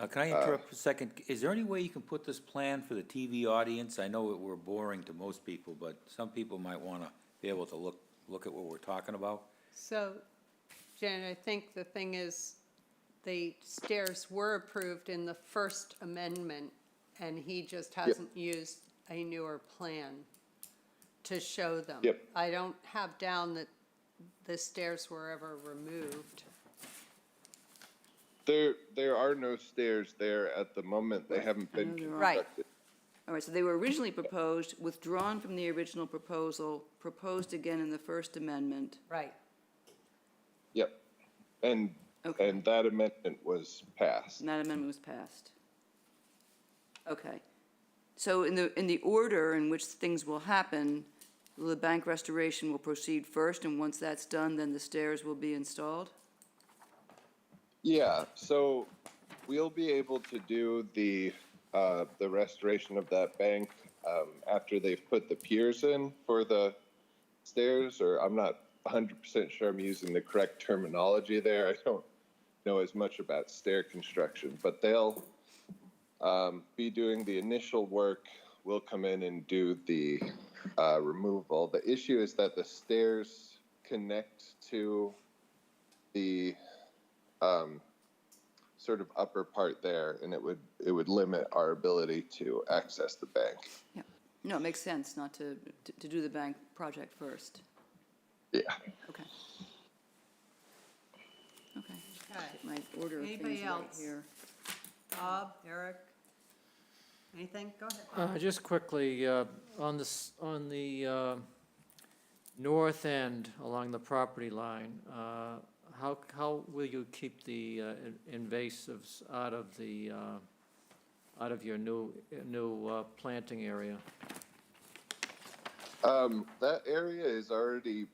Can I interrupt for a second? Is there any way you can put this plan for the TV audience? I know we're boring to most people, but some people might want to be able to look at what we're talking about. So, Janet, I think the thing is, the stairs were approved in the first amendment, and he just hasn't used a newer plan to show them. Yep. I don't have down that the stairs were ever removed. There are no stairs there at the moment. They haven't been I know there are. Right. constructed. All right, so they were originally proposed, withdrawn from the original proposal, proposed again in the First Amendment. Right. Yep. And Okay. and that amendment was passed. And that amendment was passed. Okay. So in the order in which things will happen, the bank restoration will proceed first, and once that's done, then the stairs will be installed? Yeah, so we'll be able to do the restoration of that bank after they've put the piers in for the stairs, or I'm not 100% sure I'm using the correct terminology there. I don't know as much about stair construction, but they'll be doing the initial work. We'll come in and do the removal. The issue is that the stairs connect to the sort of upper part there, and it would limit our ability to access the bank. Yeah. No, it makes sense not to do the bank project first. Yeah. Okay. Okay. Okay. Get my order of Anybody things right else? here. Bob, Eric, anything? Go ahead. Just quickly, on the north end along the property line, how will you keep the invasives out of your new planting area? That area is already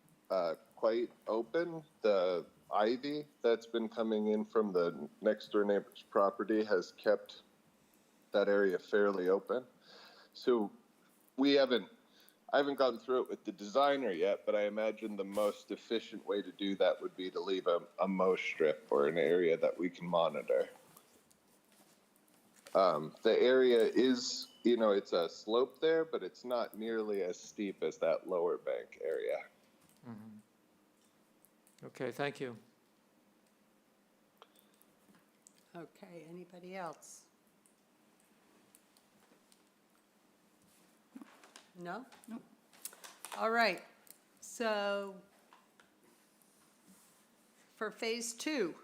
quite open. The ivy that's been coming in from the next door neighbor's property has kept that area fairly open. So I haven't gone through it with the designer yet, but I imagine the most efficient way to do that would be to leave a mow strip or an area that we can monitor. The area is, it's a slope there, but it's not nearly as steep as that lower bank area. Okay, thank you. Okay, anybody else? No? No. All right, so for phase two,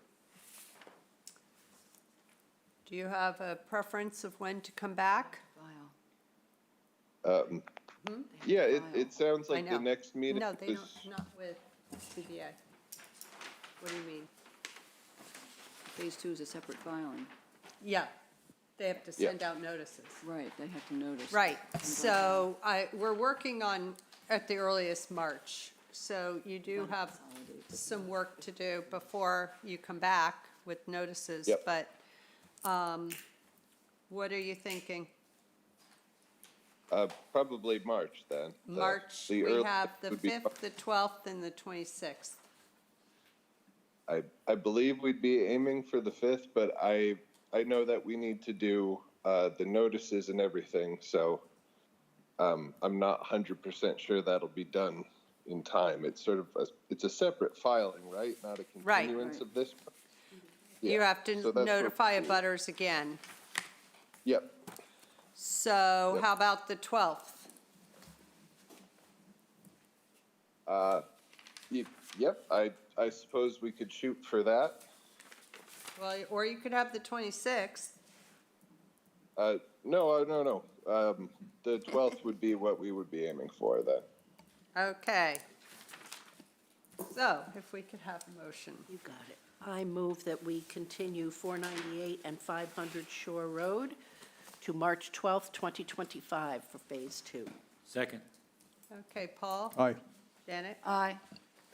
do you have a preference of when to come back? File. Yeah, it sounds I like the know. next meeting No, they is. don't, not with CBA. What do you mean? Phase two is a separate filing. Yeah, they have to send out notices. Right, they have to notice. Right, so we're working on, at the earliest, March. So you do have some work to do before you come back with notices. Yep. But what are you thinking? Probably March then. March, the we earliest have the would be 5th, the 12th, and the 26th. I believe we'd be aiming for the 5th, but I know that we need to do the notices and everything, so I'm not 100% sure that'll be done in time. It's sort of it's a separate filing, right? Not a Right. continuance of this. You Yeah, have so to that's what- notify abutters again. Yep. So Yep. how about the 12th? Yep. I suppose we could shoot for that. Well, or you could have the 26th. No. The 12th would be what we would be aiming for then. Okay. So if we could have a motion. You got it. I move that we continue 498 and 500 Shore Road to March 12th, 2025 for Phase 2. Second. Okay, Paul? Aye. Janet? Aye.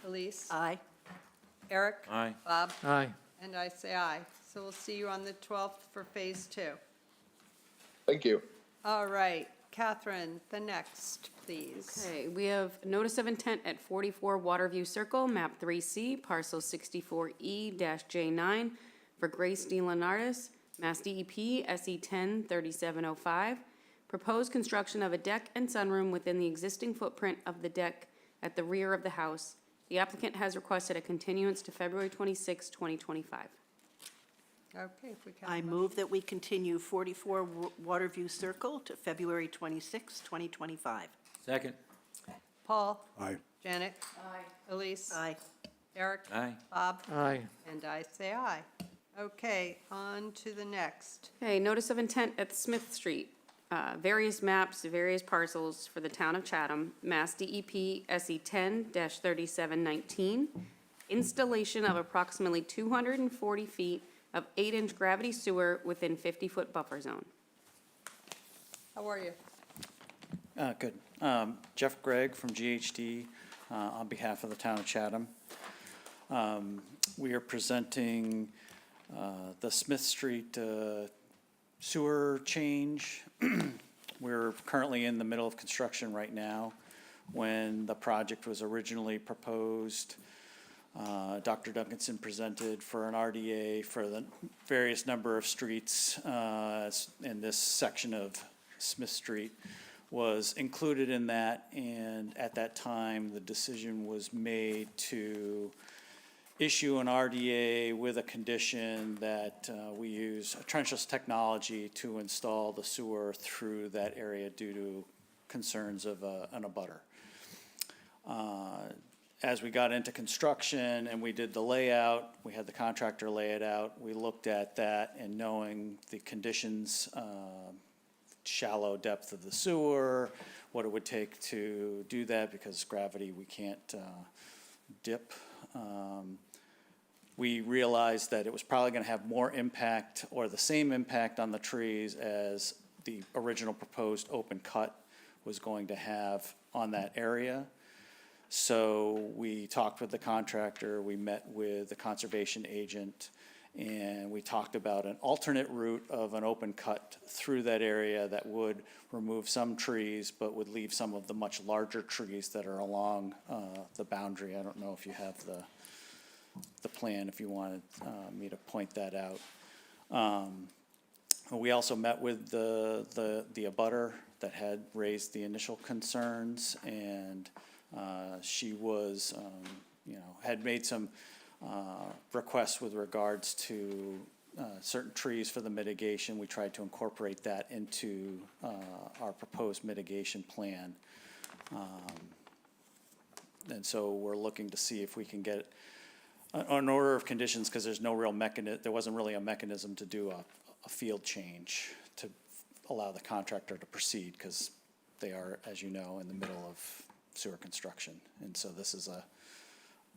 Elise? Aye. Eric? Aye. Bob? Aye. And I say aye. So we'll see you on the 12th for Phase 2. Thank you. All right, Catherine, the next, please. Okay, we have notice of intent at 44 Waterview Circle, map 3C, parcel 64E-J9 for Grace D. Leonardis, Mass DEP, SE 103705. Proposed construction of a deck and sunroom within the existing footprint of the deck at the rear of the house. The applicant has requested a continuance to February 26, 2025. Okay, if we can. I move that we continue 44 Waterview Circle to February 26, 2025. Second. Paul? Aye. Janet? Aye. Elise? Aye. Eric? Aye. Bob? Aye. And I say aye. Okay, on to the next. Okay, notice of intent at Smith Street. Various maps, various parcels for the town of Chatham, Mass DEP SE 10-3719. Installation of approximately 240 feet of 8-inch gravity sewer within 50-foot buffer zone. How are you? Good. Jeff Gregg from GHD on behalf of the town of Chatham. We are presenting the Smith Street sewer change. We're currently in the middle of construction right now. When the project was originally proposed, Dr. Duncanson presented for an RDA for the various number of streets, and this section of Smith Street was included in that, and at that time, the decision was made to issue an RDA with a condition that we use a trenchless technology to install the sewer through that area due to concerns of an abutter. As we got into construction and we did the layout, we had the contractor lay it out, we looked at that, and knowing the conditions, shallow depth of the sewer, what it would take to do that, because gravity, we can't dip. We realized that it was probably gonna have more impact or the same impact on the trees as the original proposed open cut was going to have on that area. So we talked with the contractor, we met with the conservation agent, and we talked about an alternate route of an open cut through that area that would remove some trees, but would leave some of the much larger trees that are along the boundary. I don't know if you have the plan, if you wanted me to point that out. We also met with the abutter that had raised the initial concerns, and she was, had made some requests with regards to certain trees for the mitigation. We tried to incorporate that into our proposed mitigation plan. And so we're looking to see if we can get an order of conditions, because there's no real there wasn't really a mechanism to do a field change to allow the contractor to proceed, because they are, as you know, in the middle of sewer construction. And so this is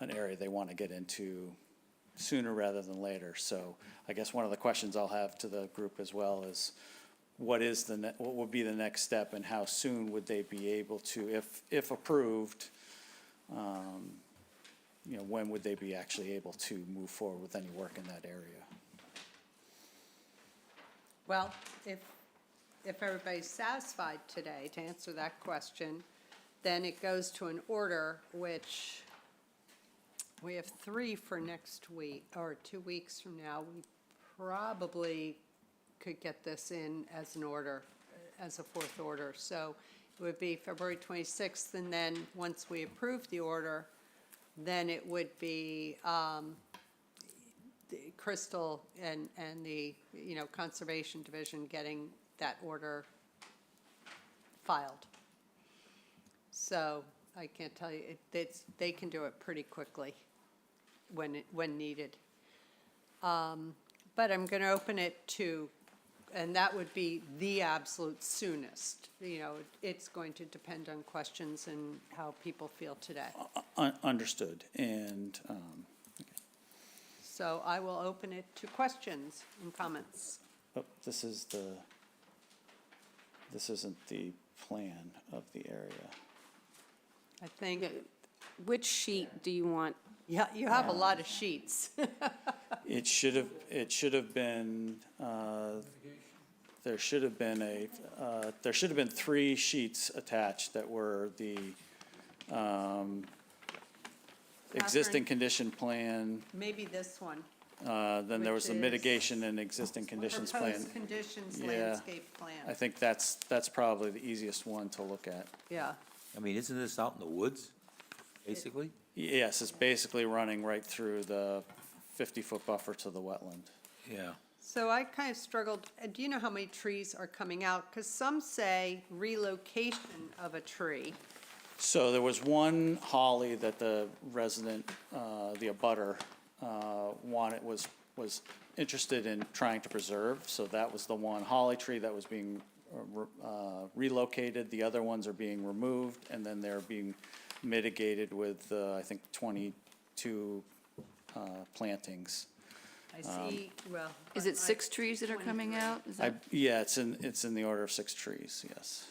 an area they want to get into sooner rather than later. So I guess one of the questions I'll have to the group as well is, what would be the next step, and how soon would they be able to, if approved, when would they be actually able to move forward with any work in that area? Well, if everybody's satisfied today to answer that question, then it goes to an order, which we have 3 for next week, or 2 weeks from now. We probably could get this in as an order, as a 4th order. So it would be February 26th, and then once we approve the order, then it would be the Crystal and the, Conservation Division getting that order filed. So I can't tell you, they can do it pretty quickly when needed. But I'm going to open it to and that would be the absolute soonest. You know, it's going to depend on questions and how people feel today. Understood, and, So I will open it to questions and comments. oh, this isn't the plan of the area. I think, Which sheet do you want? yeah, you have a lot of sheets. It should have been, there should have been 3 sheets attached that were the, existing condition plan, Maybe this one. then there was the Which is mitigation and existing conditions plan. Proposed conditions Yeah. landscape I plan. think that's probably the easiest one to look at. Yeah. I mean, isn't this out in the woods, basically? Yes, it's basically running right through the 50-foot buffer to the wetland. Yeah. So I kind of struggled, do you know how many trees are coming out? Because some say relocation of a tree. So there was one holly that the resident, the abutter, was interested in trying to preserve. So that was the one holly tree that was being relocated. The other ones are being removed, and then they're being mitigated with, I think, 22 plantings. I see, well. Is it 6 trees that are coming out? Is that- Yeah, it's in the order of 6 trees, yes.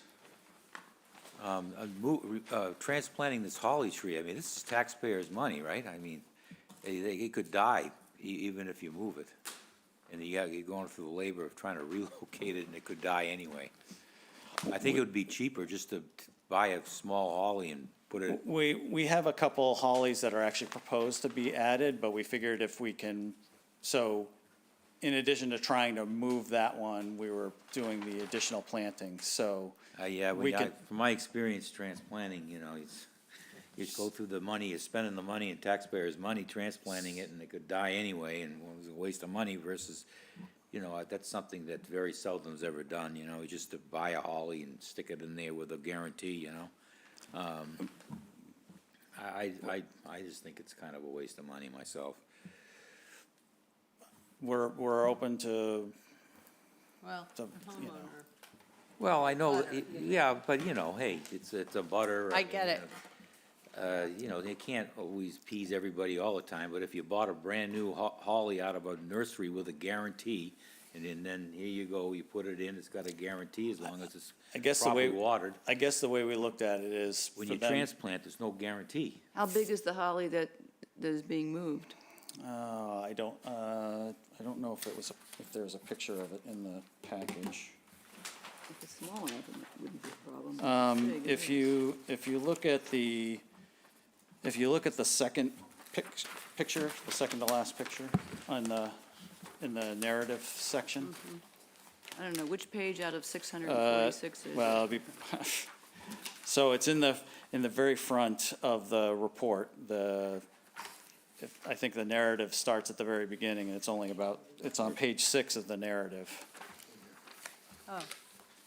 Transplanting this holly tree, I mean, this is taxpayers' money, right? I mean, it could die even if you move it. And you're going through the labor of trying to relocate it, and it could die anyway. I think it would be cheaper just to buy a small holly and put it, We have a couple hollies that are actually proposed to be added, but we figured if we can, so in addition to trying to move that one, we were doing the additional plantings, so. yeah, we can- from my experience transplanting, you know, you go through the money, you're spending the money and taxpayers' money transplanting it, and it could die anyway, and it was a waste of money versus, you know, that's something that very seldom is ever done, you know, just to buy a holly and stick it in there with a guarantee, you know? I just think it's kind of a waste of money myself. We're open to, Well, So, the you know. homeowner. Well, I know, yeah, but you know, hey, it's a butter. I get it. You know, they can't always appease everybody all the time, but if you bought a brand-new holly out of a nursery with a guarantee, and then here you go, you put it in, it's got a guarantee as long as it's I guess the way, properly watered. I guess the way we looked at it is When for you them, transplant, there's no guarantee. How big is the holly that is being moved? I don't know if there was a picture of it in the package. If it's small enough, then it wouldn't be a problem. Big, If you look at the, second picture, the second to last picture in the narrative section. I don't know, which page out of 646 is it? Well, so it's in the very front of the report, I think the narrative starts at the very beginning, and it's on page 6 of the narrative. Oh,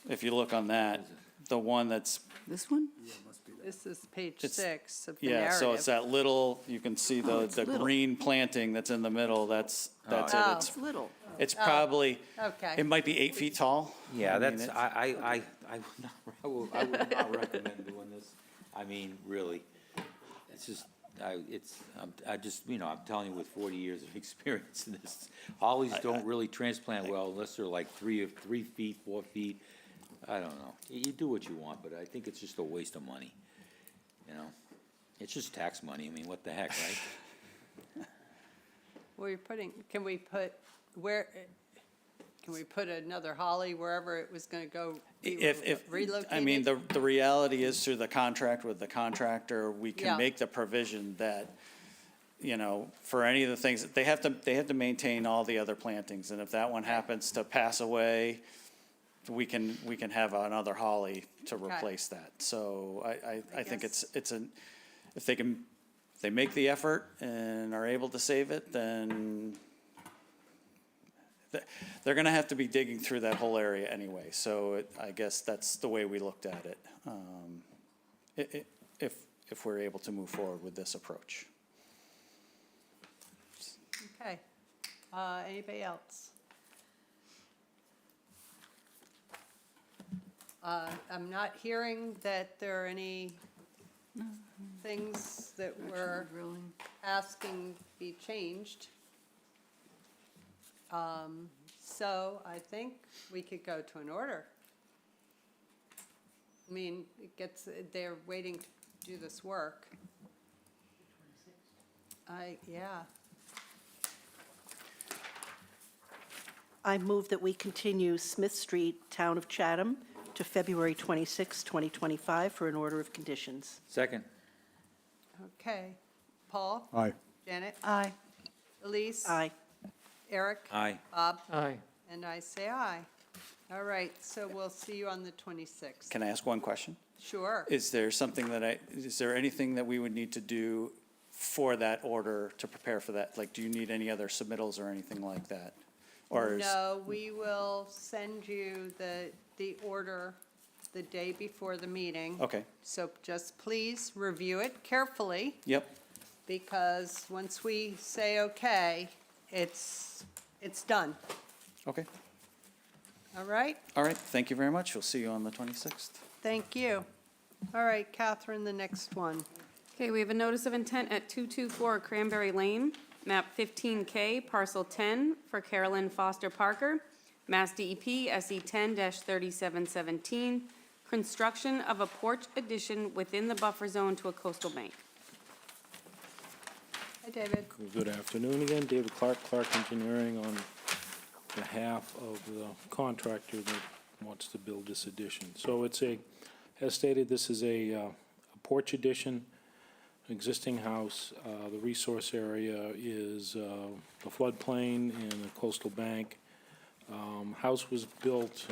If you look on that, the one that's, This one? this is page It's- 6 of the yeah, narrative. so it's that little, you can see Oh, the it's little. green planting that's in the middle, that's it. Oh. It's little. It's probably, Okay. it might be 8 feet tall. Yeah, I mean, that's, it's- I would not recommend doing this. I mean, really, it's just, I just, you know, I'm telling you with 40 years of experience in this, hollies don't really transplant well unless they're like 3 feet, 4 feet. I don't know. You do what you want, but I think it's just a waste of money, you know? It's just tax money. I mean, what the heck, right? Where you're putting, can we put another holly wherever it was going to go? If, Relocated? I mean, the reality is through the contract with the contractor, we Yeah. can make the provision that, you know, for any of the things, they have to maintain all the other plantings, and if that one happens to pass away, we can have another holly to Okay. replace that. So I think guess- if they make the effort and are able to save it, then they're gonna have to be digging through that whole area anyway, so I guess that's the way we looked at it. If we're able to move forward with this approach. Okay. Anybody else? I'm not hearing that there are any things that we're asking be changed. So I think we could go to an order. I mean, they're waiting to do this work. Yeah. I move that we continue Smith Street, Town of Chatham, to February 26, 2025, for an order of conditions. Second. Okay. Paul? Aye. Janet? Aye. Elise? Aye. Eric? Aye. Bob? Aye. And I say aye. All right, so we'll see you on the 26th. Can I ask one question? Sure. Is there anything that we would need to do for that order to prepare for that? Like, do you need any other submittals or anything like that? Or is, No, we will send you the order the day before the meeting. okay, So just please review it carefully, yep, because once we say okay, it's done. okay. All right? All right, thank you very much. We'll see you on the 26th. Thank you. All right, Catherine, the next one. Okay, we have a notice of intent at 224 Cranberry Lane, map 15K, parcel 10, for Carolyn Foster Parker, Mass DEP SE 10-3717, construction of a porch addition within the buffer zone to a coastal bank. Hi, David. Good afternoon again, David Clark, Clark Engineering, on behalf of the contractor that wants to build this addition. So it's as stated, this is a porch addition, existing house. The resource area is the floodplain and the coastal bank. House was built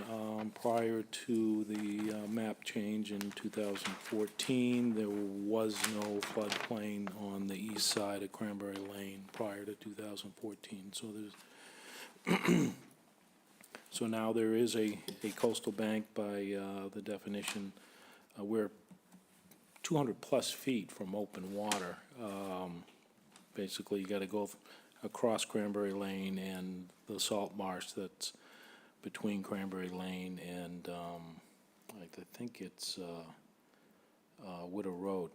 prior to the map change in 2014. There was no floodplain on the east side of Cranberry Lane prior to 2014. So so now there is a coastal bank by the definition. We're 200-plus feet from open water. Basically, you got to go across Cranberry Lane and the salt marsh that's between Cranberry Lane and I think it's Widow Road.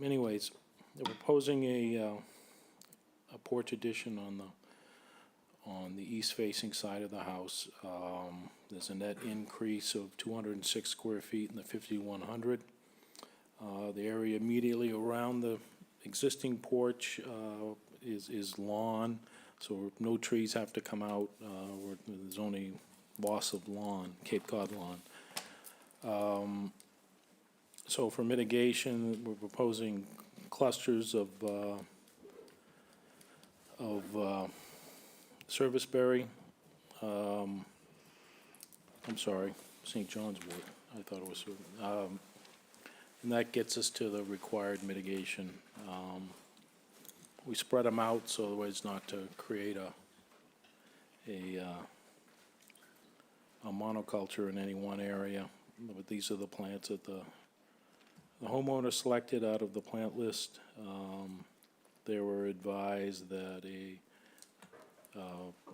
Anyways, they're proposing a porch addition on the east-facing side of the house. There's a net increase of 206 square feet in the 5,100. The area immediately around the existing porch is lawn, so no trees have to come out. There's only loss of lawn, Cape Cod lawn. So for mitigation, we're proposing clusters of serviceberry. I'm sorry, St. John's wood. I thought it was, and that gets us to the required mitigation. We spread them out so as not to create a monoculture in any one area. But these are the plants that the homeowner selected out of the plant list. They were advised that a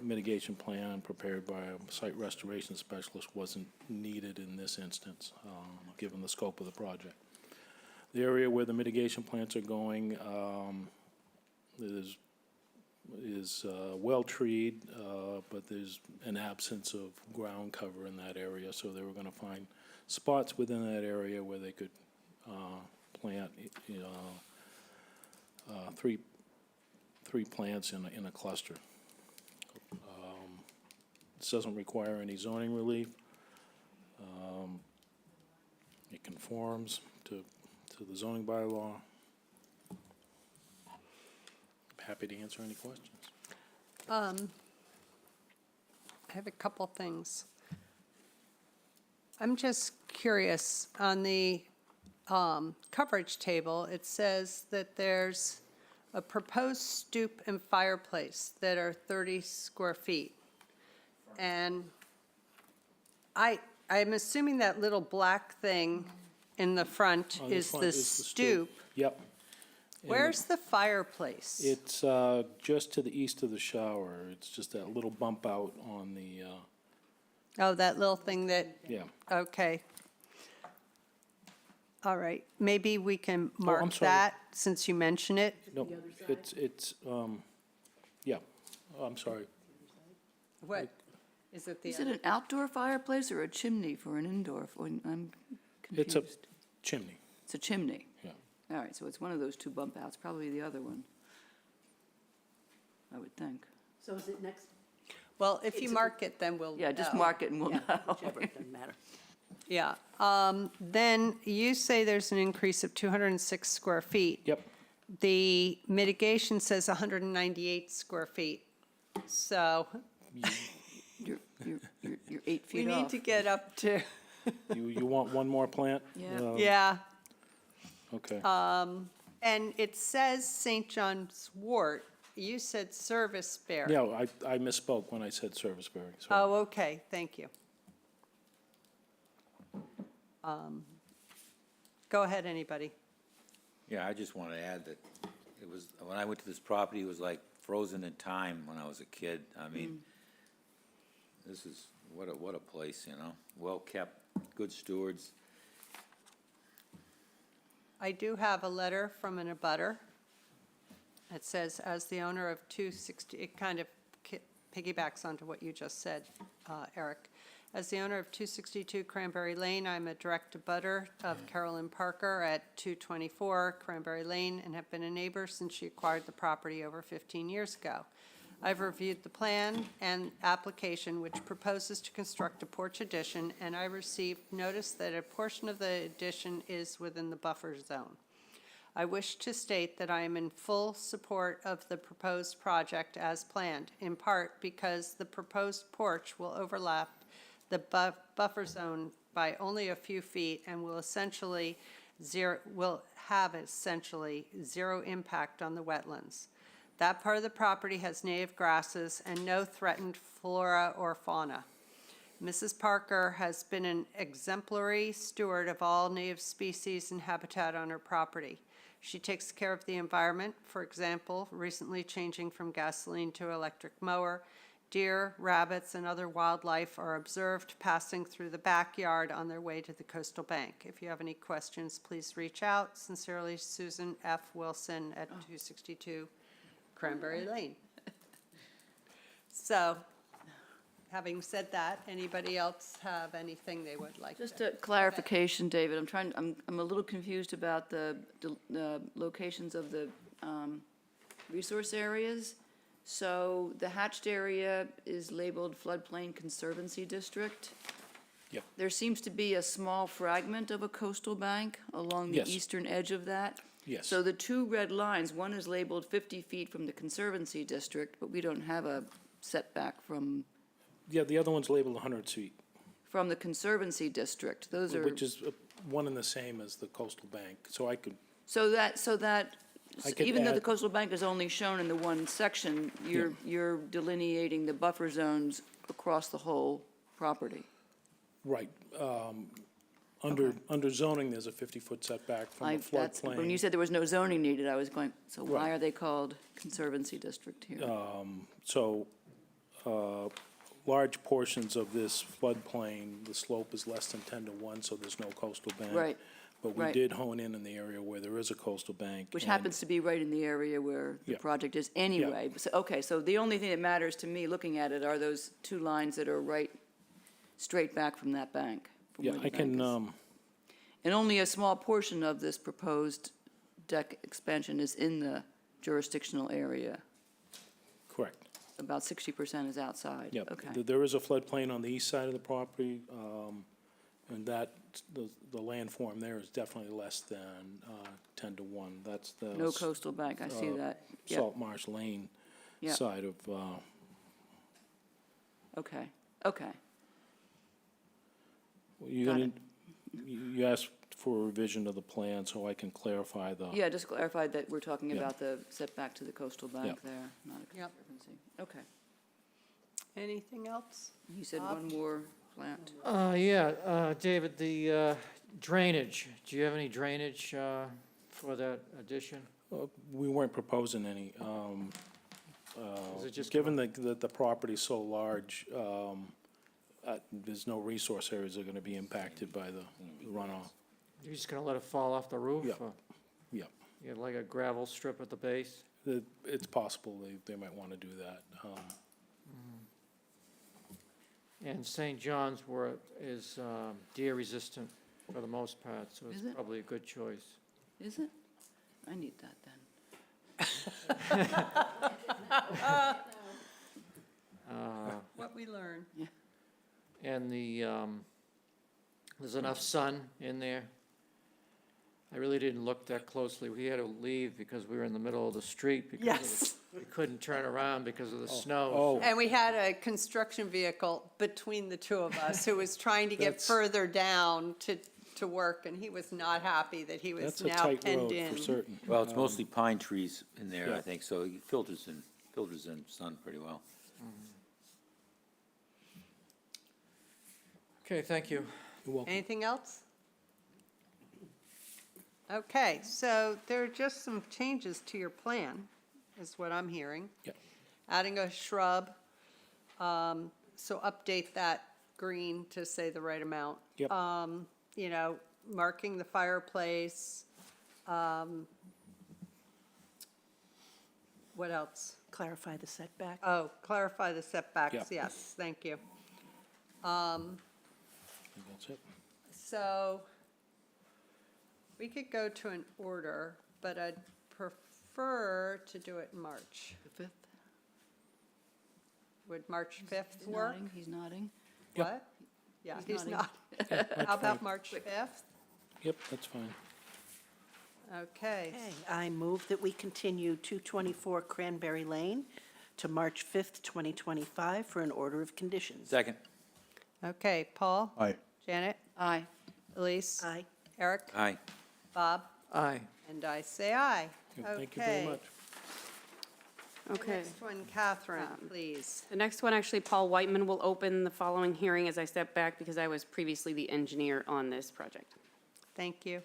mitigation plan prepared by a site restoration specialist wasn't needed in this instance, given the scope of the project. The area where the mitigation plants are going is well-treed, but there's an absence of ground cover in that area, so they were going to find spots within that area where they could plant, three plants in a cluster. This doesn't require any zoning relief. It conforms to the zoning bylaw. Happy to answer any questions. I have a couple things. I'm just curious, on the coverage table, it says that there's a proposed stoop and fireplace that are 30 square feet. And I'm assuming that little black thing in the front On the is front the is the stoop. Yep. And Where's the fireplace? It's just to the east of the shower. It's just that little bump out on the, Oh, that little thing that, yeah. okay. All right, maybe we can I'm mark sorry. that, since you mention it. No, yeah, I'm sorry. What? Is it the Is it an outdoor fireplace or a chimney for an indoor? I'm It's a confused. chimney, It's a chimney. yeah. All right, so it's one of those two bump outs, probably the other one, I would think. So is it next? Well, if you mark it, then we'll Yeah, just know. mark it and we'll Yeah, know. whichever, it doesn't matter. Yeah. Then you say there's an increase of 206 square feet. Yep, The mitigation says 198 square feet. So You're 8 we feet need off. to get up to, you want one more plant? Yeah. yeah. Okay. And it says St. John's Wort. You said Service Berry. Yeah, I misspoke when I said Serviceberry, so. Oh, okay, thank you. Go ahead, anybody. Yeah, I just want to add that it was, when I went to this property, it was like frozen in time when I was a kid. I mean, this is, what a place, you know? Well-kept, good stewards. I do have a letter from an abutter. It says, as the owner of 260, it kind of piggybacks onto what you just said, Eric. As the owner of 262 Cranberry Lane, I'm a direct abutter of Carolyn Parker at 224 Cranberry Lane and have been a neighbor since she acquired the property over 15 years ago. I've reviewed the plan and application which proposes to construct a porch addition, and I received notice that a portion of the addition is within the buffer zone. I wish to state that I am in full support of the proposed project as planned, in part because the proposed porch will overlap the buffer zone by only a few feet and will have essentially zero impact on the wetlands. That part of the property has native grasses and no threatened flora or fauna. Mrs. Parker has been an exemplary steward of all native species and habitat on her property. She takes care of the environment, for example, recently changing from gasoline to electric mower. Deer, rabbits, and other wildlife are observed passing through the backyard on their way to the coastal bank. If you have any questions, please reach out. Sincerely, Susan F. Wilson at 262 Cranberry Lane. So, having said that, anybody else have anything they would like to? Just a clarification, David, I'm a little confused about the locations of the resource areas. So the hatched area is labeled floodplain conservancy district. Yep. There seems to be a small fragment of a coastal bank along the Yes. eastern edge of that. Yes. So the two red lines, one is labeled 50 feet from the conservancy district, but we don't have a setback from Yeah, the other one's labeled 100 feet, the conservancy district. Those are. which is one and the same as the coastal bank, so I could, So that, I could even though the add- coastal bank is only shown in the one section, you're delineating the buffer zones across the whole property. right. Under zoning, there's a 50-foot setback from the floodplain. When you said there was no zoning needed, I was going, so why Right. are they called conservancy district here? So, large portions of this floodplain, the slope is less than 10 to 1, so there's no coastal bank. Right, But we right. did hone in the area where there is a coastal bank. Which and- happens to be right in the area where the Yeah. project is anyway. So, okay, so the only thing that matters to me looking at it are those two lines that are right, straight back from that bank. from Yeah, where the I can, bank is. And only a small portion of this proposed deck expansion is in the jurisdictional area. correct. About 60% is outside. Yep. Okay. There is a floodplain on the east side of the property, and that, the landform there is definitely less than 10 to 1. That's the No coastal bank, I see that. Yep, Salt Marsh Lane Yep. side of, okay, okay. you're Got gonna, you asked for a revision of the plan, so I can clarify the. Yeah, just clarified that we're talking Yeah. about the setback to the coastal bank Yep. there, not a Yep. conservancy. Okay. Anything else? You said one more plant. David, the drainage, do you have any drainage for that addition? We weren't proposing any. Is it just Given that the property's so large, there's no resource areas that are gonna be impacted by the runoff. You're just gonna let it fall off the roof? Yeah. or Yeah. You have like a gravel strip at the base? It's possible they might want to do that. And St. John's is deer resistant for the most part, so it's Is it? probably a good choice. Is it? I need that then. What we learn. And there's enough sun in there. I really didn't look that closely. We had to leave because we were in the middle of the street because Yes. we couldn't turn around because of the snow. Oh, And we had a construction vehicle between the two of us who was trying to get That's- further down to work, and he was not happy that he was that's a now tight penned road in. for certain. Well, it's mostly pine trees in there, I Yeah. think, so it filters in sun pretty well. Okay, thank you. You're welcome. Anything else? Okay, so there are just some changes to your plan, is what I'm hearing. Yep. Adding a shrub, so update that green to say the right amount. Yep. You know, marking the fireplace. What else? Clarify the setback. Oh, clarify the setbacks, Yep. yes, thank you. That's it. So we could go to an order, but I'd prefer to do it in March. The 5th? Would March 5th He's work? nodding, he's nodding. Yep. What? Yeah, He's he's nodding. not. How about March 5th? Yep, that's fine. Okay. Okay, I move that we continue 224 Cranberry Lane to March 5th, 2025 for an order of conditions. Second. Okay, Paul? Aye. Janet? Aye. Elise? Aye. Eric? Aye. Bob? Aye. And I say aye. Thank you very Okay. much. The Okay. next one, Catherine, please. The next one, actually, Paul Whiteman will open the following hearing as I step back because I was previously the engineer on this project. Thank you.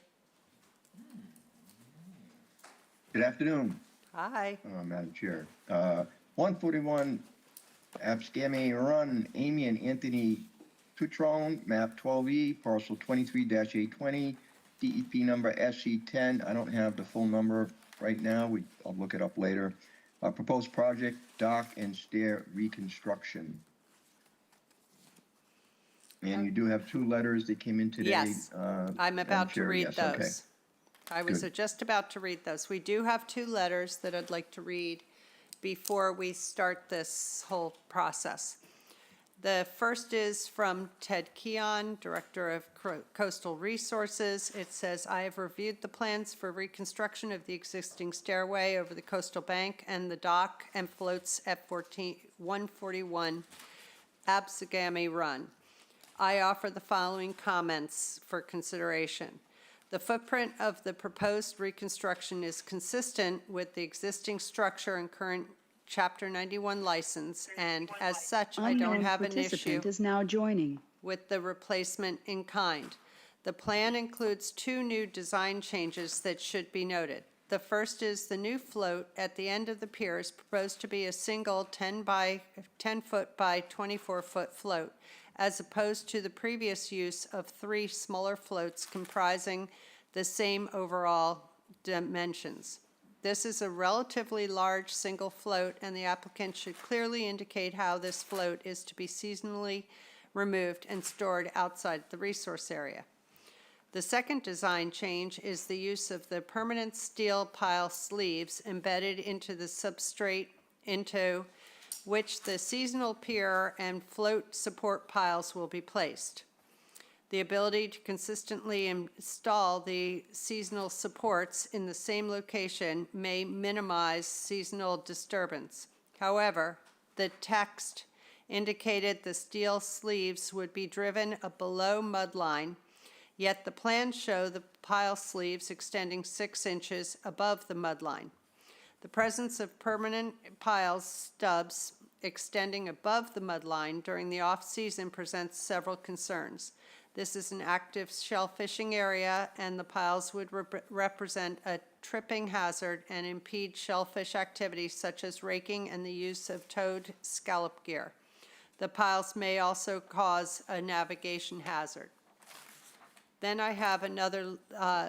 Good afternoon, Hi. Madam Chair. 141 Abscami Run, Amy and Anthony Tutrone, map 12E, parcel 23-820, DEP number SC10. I don't have the full number right now. I'll look it up later. Proposed project, dock and stair reconstruction. And you do have two letters that came in today. Yes, I'm Madam about to Chair. read Yes, okay. those. I was Good. just about to read those. We do have two letters that I'd like to read before we start this whole process. The first is from Ted Keon, Director of Coastal Resources. It says, "I have reviewed the plans for reconstruction of the existing stairway over the coastal bank and the dock and floats at 141 Absegami Run. I offer the following comments for consideration. The footprint of the proposed reconstruction is consistent with the existing structure and current Chapter 91 license, and as such, I don't have an issue is now joining. with the replacement in kind. The plan includes two new design changes that should be noted. The first is the new float at the end of the pier is proposed to be a single 10 foot by 24-foot float, as opposed to the previous use of three smaller floats comprising the same overall dimensions. This is a relatively large single float, and the applicant should clearly indicate how this float is to be seasonally removed and stored outside the resource area. The second design change is the use of the permanent steel pile sleeves embedded into the substrate into which the seasonal pier and float support piles will be placed. The ability to consistently install the seasonal supports in the same location may minimize seasonal disturbance. However, the text indicated the steel sleeves would be driven below mudline, yet the plans show the pile sleeves extending 6 inches above the mudline. The presence of permanent pile stubs extending above the mudline during the off-season presents several concerns. This is an active shell fishing area, and the piles would represent a tripping hazard and impede shellfish activities such as raking and the use of towed scallop gear. The piles may also cause a navigation hazard. Then I have another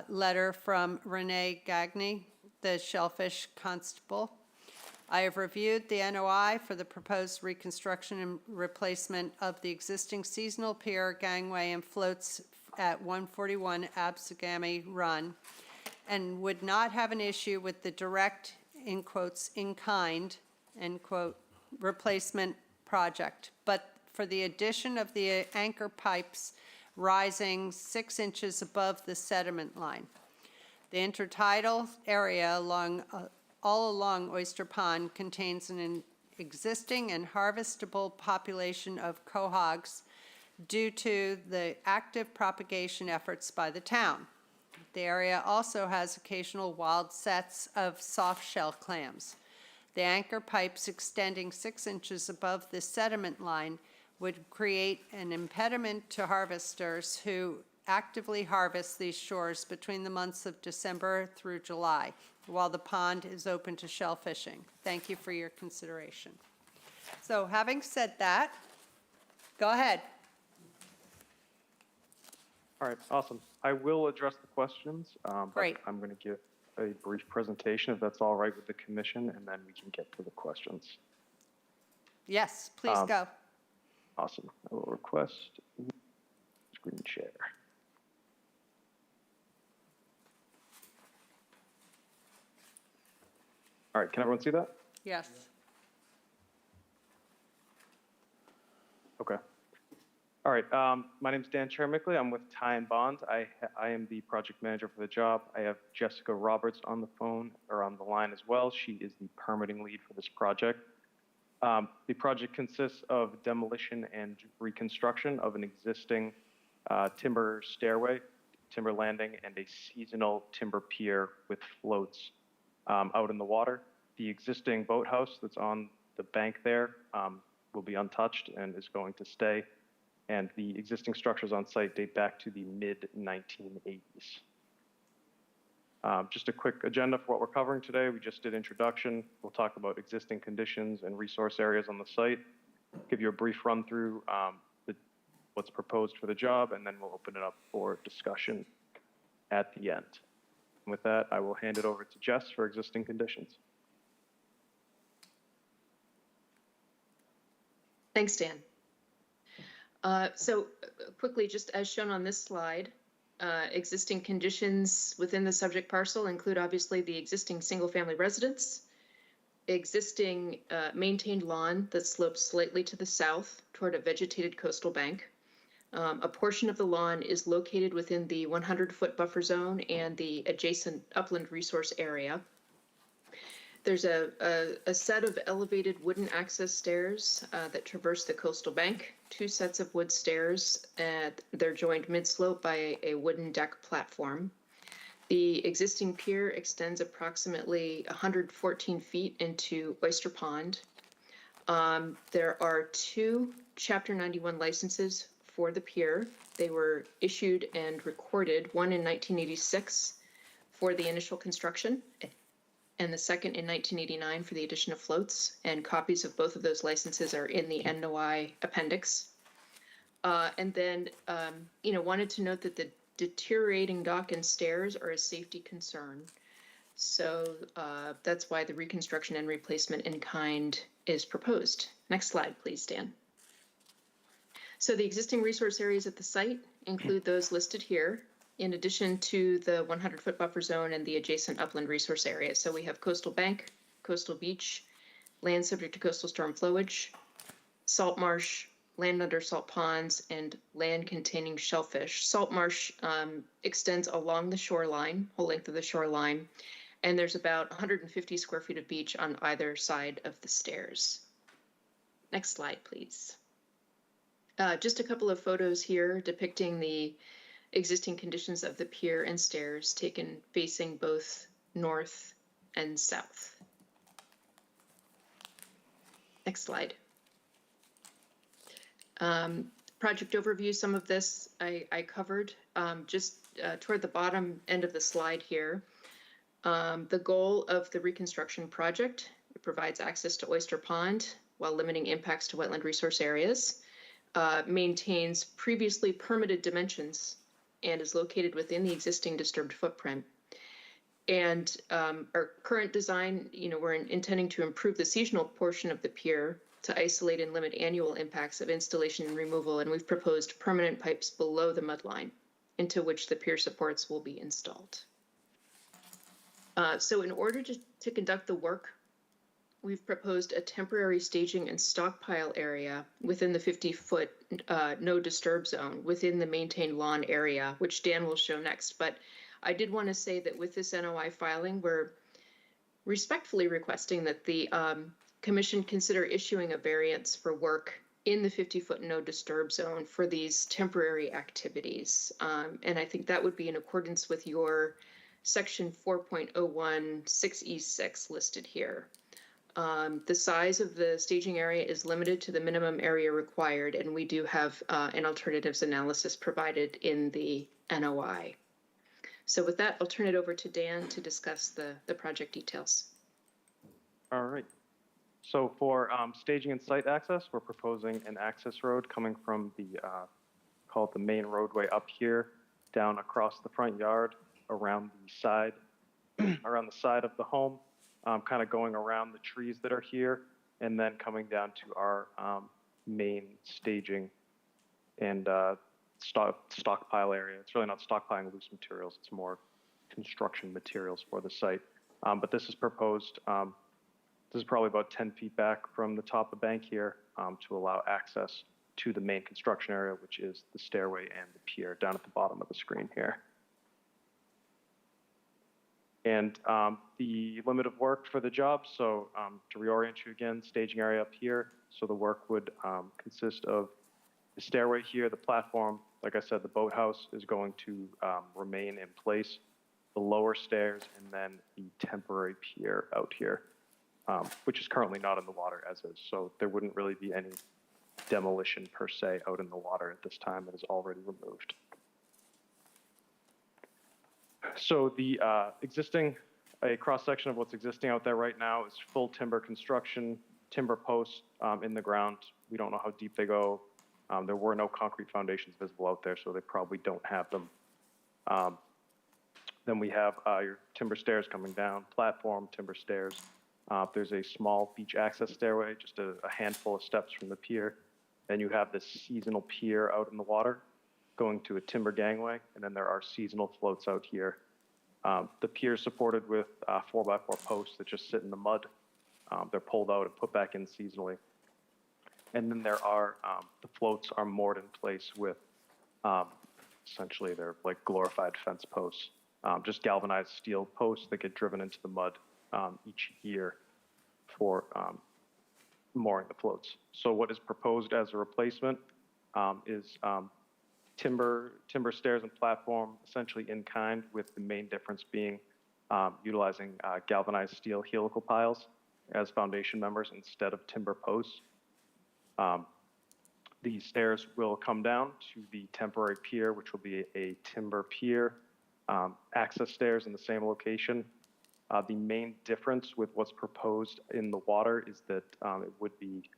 letter from Renee Gagné, the Shellfish Constable. I have reviewed the NOI for the proposed reconstruction and replacement of the existing seasonal pier, gangway, and floats at 141 Absegami Run, and would not have an issue with the direct, in quotes, in kind, end quote, replacement project, but for the addition of the anchor pipes rising 6 inches above the sediment line. The intertidal area all along Oyster Pond contains an existing and harvestable population of quahogs due to the active propagation efforts by the town. The area also has occasional wild sets of soft-shell clams. The anchor pipes extending 6 inches above the sediment line would create an impediment to harvesters who actively harvest these shores between the months of December through July, while the pond is open to shell fishing. Thank you for your consideration. So having said that, go ahead. All right, awesome. I will address the questions. Great. But I'm going to give a brief presentation, if that's all right with the commission, and then we can get to the questions. Yes, please go. Awesome. I will request screen share. All right, can everyone see that? Yes. Okay. All right, my name's Dan Chermickley. I'm with Ty and Bond. I am the project manager for the job. I have Jessica Roberts on the phone, or on the line as well. She is the permitting lead for this project. The project consists of demolition and reconstruction of an existing timber stairway, timber landing, and a seasonal timber pier with floats out in the water. The existing boathouse that's on the bank there will be untouched and is going to stay. And the existing structures on site date back to the mid-1980s. Just a quick agenda for what we're covering today. We just did introduction. We'll talk about existing conditions and resource areas on the site, give you a brief run through what's proposed for the job, and then we'll open it up for discussion at the end. And with that, I will hand it over to Jess for existing conditions. Thanks, Dan. So quickly, just as shown on this slide, existing conditions within the subject parcel include obviously the existing single-family residence, existing maintained lawn that slopes slightly to the south toward a vegetated coastal bank. A portion of the lawn is located within the 100-foot buffer zone and the adjacent upland resource area. There's a set of elevated wooden access stairs that traverse the coastal bank, 2 sets of wood stairs, and they're joined mid-slope by a wooden deck platform. The existing pier extends approximately 114 feet into Oyster Pond. There are 2 Chapter 91 licenses for the pier. They were issued and recorded, one in 1986 for the initial construction, and the second in 1989 for the addition of floats, and copies of both of those licenses are in the NOI appendix. And then, wanted to note that the deteriorating dock and stairs are a safety concern. So that's why the reconstruction and replacement in kind is proposed. Next slide, please, Dan. So the existing resource areas at the site include those listed here, in addition to the 100-foot buffer zone and the adjacent upland resource area. So we have coastal bank, coastal beach, land subject to coastal storm flowage, salt marsh, land under salt ponds, and land containing shellfish. Salt marsh extends along the shoreline, whole length of the shoreline, and there's about 150 square feet of beach on either side of the stairs. Next slide, please. Just a couple of photos here depicting the existing conditions of the pier and stairs taken facing both north and south. Next slide. Project overview, some of this I covered just toward the bottom end of the slide here. The goal of the reconstruction project, it provides access to Oyster Pond while limiting impacts to wetland resource areas, maintains previously permitted dimensions and is located within the existing disturbed footprint. And our current design, we're intending to improve the seasonal portion of the pier to isolate and limit annual impacts of installation and removal, and we've proposed permanent pipes below the mud line into which the pier supports will be installed. So in order to conduct the work, we've proposed a temporary staging and stockpile area within the 50-foot no disturb zone within the maintained lawn area, which Dan will show next. But I did want to say that with this NOI filing, we're respectfully requesting that the Commission consider issuing a variance for work in the 50-foot no disturb zone for these temporary activities. And I think that would be in accordance with your section 4.01 6E6 listed here. The size of the staging area is limited to the minimum area required, and we do have an alternatives analysis provided in the NOI. So with that, I'll turn it over to Dan to discuss the project details. All right. So for staging and site access, we're proposing an access road coming from the, call it the main roadway up here, down across the front yard, around the side, around the side of the home, kind of going around the trees that are here, and then coming down to our main staging and stockpile area. It's really not stockpiling loose materials, it's more construction materials for the site. But this is proposed, this is probably about 10 feet back from the top of the bank here to allow access to the main construction area, which is the stairway and the pier down at the bottom of the screen here. And the limit of work for the job, so to reorient you again, staging area up here. So the work would consist of the stairway here, the platform. Like I said, the boathouse is going to remain in place, the lower stairs, and then the temporary pier out here, which is currently not in the water as is. So there wouldn't really be any demolition per se out in the water at this time. It is already removed. So the a cross-section of what's existing out there right now is full timber construction, timber posts in the ground. We don't know how deep they go. There were no concrete foundations visible out there, so they probably don't have them. Then we have your timber stairs coming down, platform, timber stairs. There's a small beach access stairway, just a handful of steps from the pier. Then you have this seasonal pier out in the water going to a timber gangway, and then there are seasonal floats out here. The pier is supported with 4x4 posts that just sit in the mud. They're pulled out and put back in seasonally. And then there are, the floats are moored in place with, essentially they're like glorified fence posts, just galvanized steel posts that get driven into the mud each year for mooring the floats. So what is proposed as a replacement is timber stairs and platform, essentially in kind, with the main difference being utilizing galvanized steel helical piles as foundation members instead of timber posts. The stairs will come down to the temporary pier, which will be a timber pier, access stairs in the same location. The main difference with what's proposed in the water is that it would be,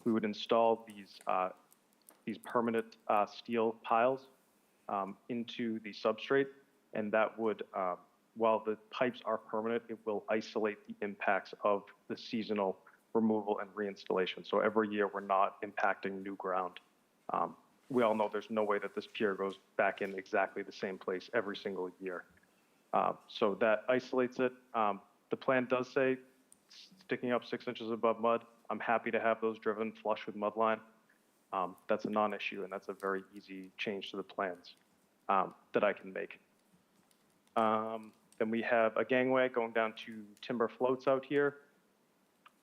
we would install these permanent steel piles into the substrate, and that would, while the pipes are permanent, it will isolate the impacts of the seasonal removal and reinstallation. So every year we're not impacting new ground. We all know there's no way that this pier goes back in exactly the same place every single year. So that isolates it. The plan does say sticking up 6 inches above mud. I'm happy to have those driven flush with mud line. That's a non-issue, and that's a very easy change to the plans that I can make. Then we have a gangway going down to timber floats out here.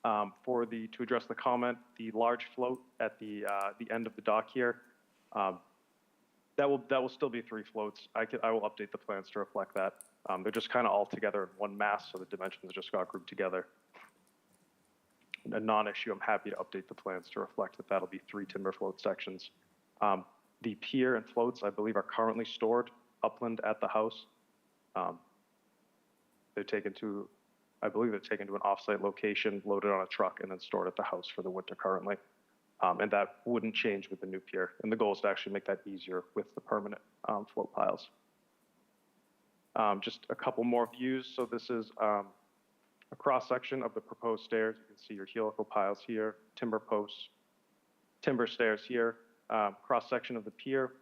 To address the comment, the large float at the end of the dock here, that will still be 3 floats. I will update the plans to reflect that. They're just kind of all together in one mass, so the dimensions just got grouped together. A non-issue, I'm happy to update the plans to reflect that that'll be 3 timber float sections. The pier and floats, I believe, are currently stored upland at the house. They're taken to, I believe they're taken to an off-site location, loaded on a truck, and then stored at the house for the winter currently. And that wouldn't change with the new pier. And the goal is to actually make that easier with the permanent float piles. Just a couple more views. So this is a cross-section of the proposed stairs. You can see your helical piles here, timber posts, timber stairs here. Cross-section of the pier.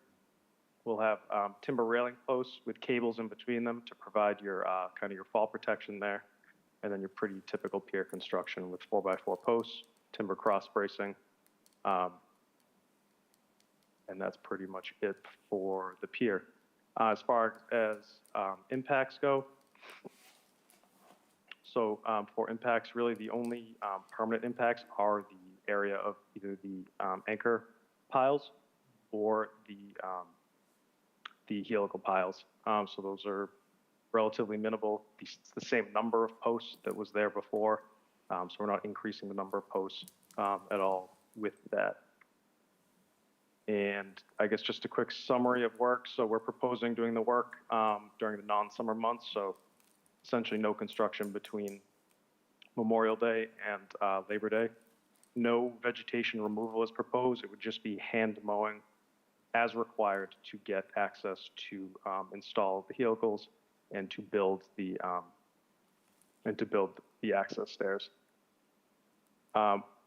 We'll have timber railing posts with cables in between them to provide your kind of your fall protection there. And then your pretty typical pier construction with 4x4 posts, timber cross bracing. And that's pretty much it for the pier. As far as impacts go, so for impacts, really the only permanent impacts are the area of either the anchor piles or the helical piles. So those are relatively minimal. It's the same number of posts that was there before. So we're not increasing the number of posts at all with that. And I guess just a quick summary of work. So we're proposing doing the work during the non-summer months. So essentially no construction between Memorial Day and Labor Day. No vegetation removal is proposed. It would just be hand mowing as required to get access to install the helicals and to build the access stairs.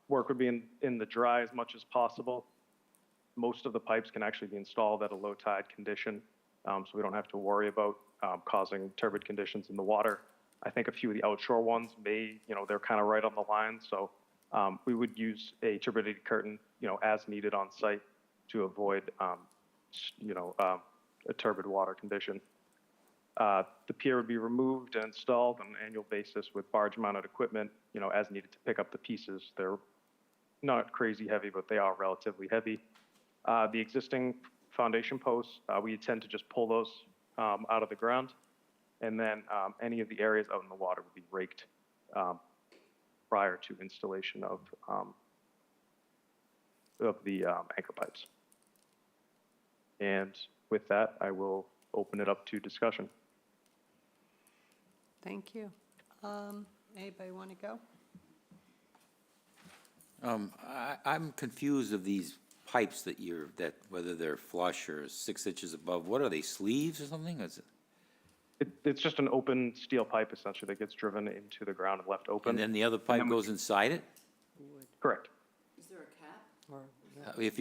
Work would be in the dry as much as possible. Most of the pipes can actually be installed at a low tide condition, so we don't have to worry about causing turbid conditions in the water. I think a few of the outshore ones may, they're kind of right on the line, so we would use a turbidity curtain, as needed on site to avoid, a turbid water condition. The pier would be removed and installed on an annual basis with barge-mounted equipment, as needed to pick up the pieces. They're not crazy heavy, but they are relatively heavy. The existing foundation posts, we tend to just pull those out of the ground, and then any of the areas out in the water would be raked prior to installation of the anchor pipes. And with that, I will open it up to discussion. Thank you. Anybody want to go? I'm confused of these pipes that whether they're flush or 6 inches above. What are they, sleeves or something? Is it? It's just an open steel pipe essentially that gets driven into the ground and left open. And then the other pipe goes inside it? Correct. Is there a cap? If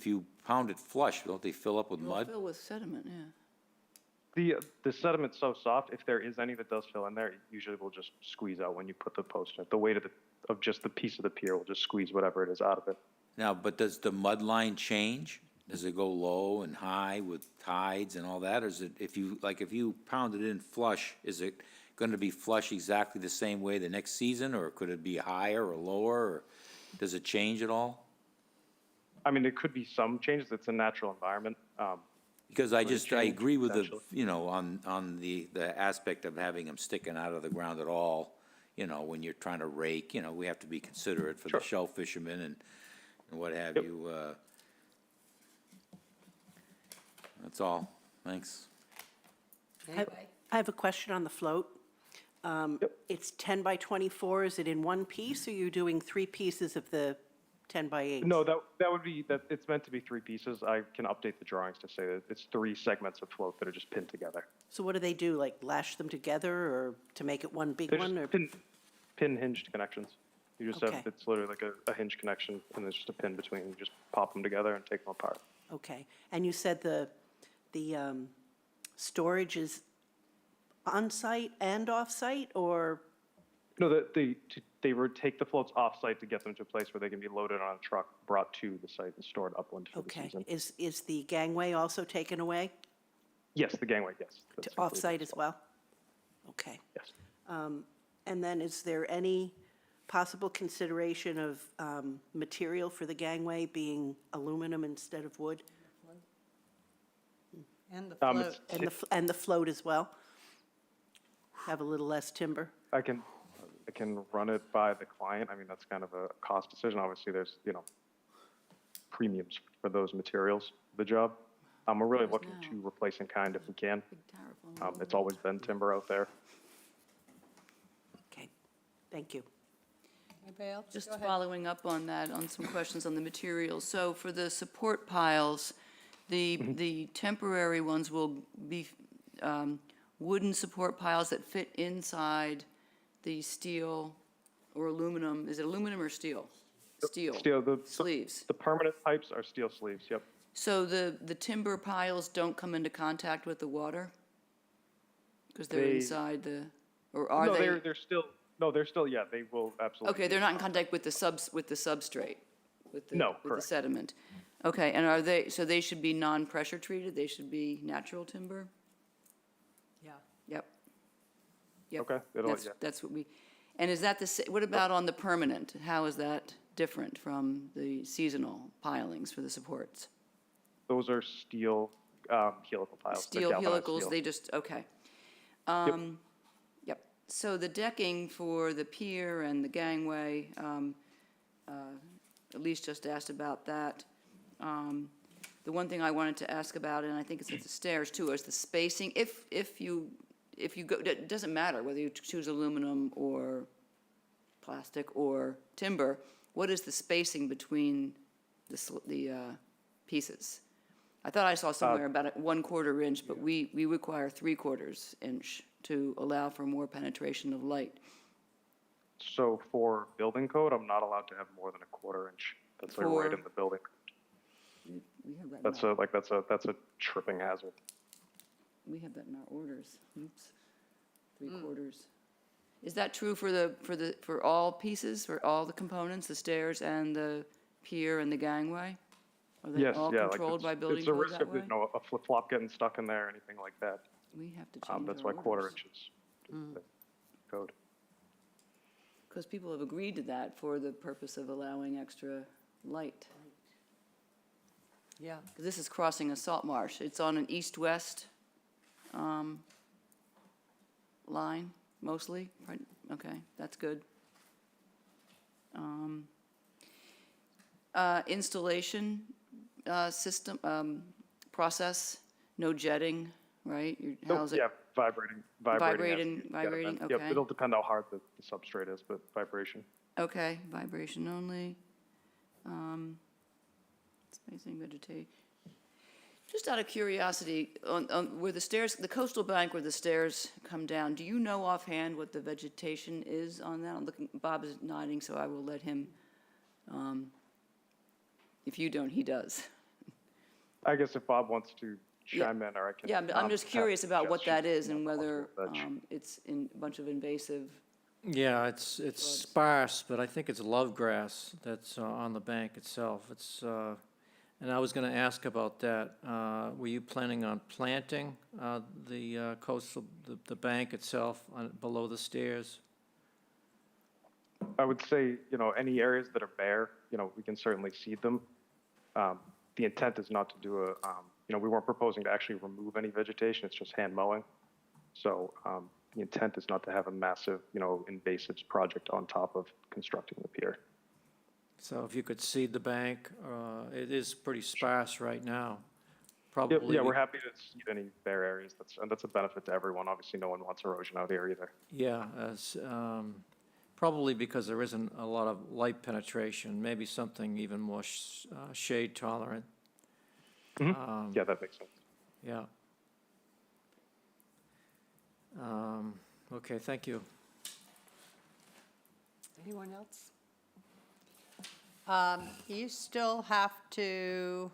you pound it flush, don't they fill up with mud? Fill with sediment, yeah. The sediment's so soft, if there is any that does fill in there, it usually will just squeeze out when you put the post in it. The weight of just the piece of the pier will just squeeze whatever it is out of it. Now, but does the mud line change? Does it go low and high with tides and all that? Or is it, if you pound it in flush, is it going to be flush exactly the same way the next season? Or could it be higher or lower? Or does it change at all? I mean, there could be some changes. It's a natural environment. Because I agree with on the aspect of having them sticking out of the ground at all, when you're trying to rake, we have to be considerate for the shell fishermen and what have you. That's all. Thanks. I have a question on the float. It's 10 by 24. Is it in one piece, or you're doing 3 pieces of the 10 by 8? No, that would be, it's meant to be 3 pieces. I can update the drawings to say that it's 3 segments of float that are just pinned together. So what do they do, like lash them together or to make it one big They're one? just Or pin hinged connections. You just Okay. have, it's literally like a hinge connection, and there's just a pin between. You just pop them together and take them apart. Okay, and you said the storage is on-site and off-site, or? No, they would take the floats off-site to get them to a place where they can be loaded on a truck, brought to the site, and stored upland for the Okay, season. is the gangway also taken away? Yes, the gangway, yes. To That's included off-site as well? Okay. Yes. And then is there any possible consideration of material for the gangway being aluminum instead of wood? And the float. And the float as well? Have a little less timber? I can run it by the client. I mean, that's kind of a cost decision. Obviously, there's, premiums for those materials, the job. We're really looking to replace in kind if we can. It's always been timber out there. Okay, thank you. Anybody else? Just Go ahead. following up on that, on some questions on the materials. So for the support piles, the temporary ones will be wooden support piles that fit inside the steel or aluminum, is it aluminum or steel? Steel. Steel, Sleeves. the permanent pipes are steel sleeves, yep. So the timber piles don't come into contact with the water? Because they're They- inside the, or are No, they? they're still, yeah, they will absolutely. Okay, they're not in contact with the substrate, with the, No, with the correct. sediment. Okay, and are they, so they should be non-pressure treated? They should be natural timber? Yeah. Yep. Yep. Okay, That's what we, and is that what about on the permanent? How is that different from the seasonal pilings for the supports? Those are steel helical tiles. They're Steel galvanized helicals, steel. they just, okay. Yep, so the decking for the pier and the gangway, Elise just asked about that. The one thing I wanted to ask about, and I think it's at the stairs too, is the spacing. If you go, it doesn't matter whether you choose aluminum or plastic or timber, what is the spacing between the pieces? I thought I saw somewhere about a 1/4 inch, but we require 3/4 inch to allow for more penetration of light. So for building code, I'm not allowed to have more than a 1/4 inch. That's like right For- in the building. We have that in That's our, a tripping hazard. we have that in our orders. Oops, 3/4. Is that true for all pieces, for all the components, the stairs and the pier and the gangway? Are they Yes, all yeah, like controlled by building it's a code risk that of, way? a flip-flop getting stuck in there, or anything like that. We have to change That's our why 1/4 orders. inches is the code. Because people have agreed to that for the purpose of allowing extra light. Yeah. 'Cause this is crossing a salt marsh. It's on an east-west line, mostly, right? Okay, that's good. Installation system, process, no jetting, right? How's it? Yeah, vibrating. Vibrating, yes, vibrating, Yep, okay. it'll depend how hard the substrate is, but vibration. Okay, vibration only. Spacing, vegetation. Just out of curiosity, on where the stairs, the coastal bank where the stairs come down, do you know offhand what the vegetation is on that? I'm looking, Bob is nodding, so I will let him, if you don't, he does. I guess if Bob wants to Yeah. chime in, or I can. Yeah, I'm just have curious about what Jess that shoot is some and whether possible veg. it's in a bunch of invasive. Yeah, it's sparse, but I think it's love grass that's on the bank itself. And I was going to ask about that. Were you planning on planting the coastal, the bank itself below the stairs? I would say, any areas that are bare, we can certainly seed them. The intent is not to do we weren't proposing to actually remove any vegetation, it's just hand mowing. So the intent is not to have a massive, invasive project on top of constructing the pier. So if you could seed the bank, it is pretty sparse right now. Yeah, Probably. we're happy to seed any bare areas. That's a benefit to everyone. Obviously, no one wants erosion out here either. Yeah, probably because there isn't a lot of light penetration, maybe something even more shade tolerant. Yeah, that makes sense. Yeah. Okay, thank you. Anyone else? You still have to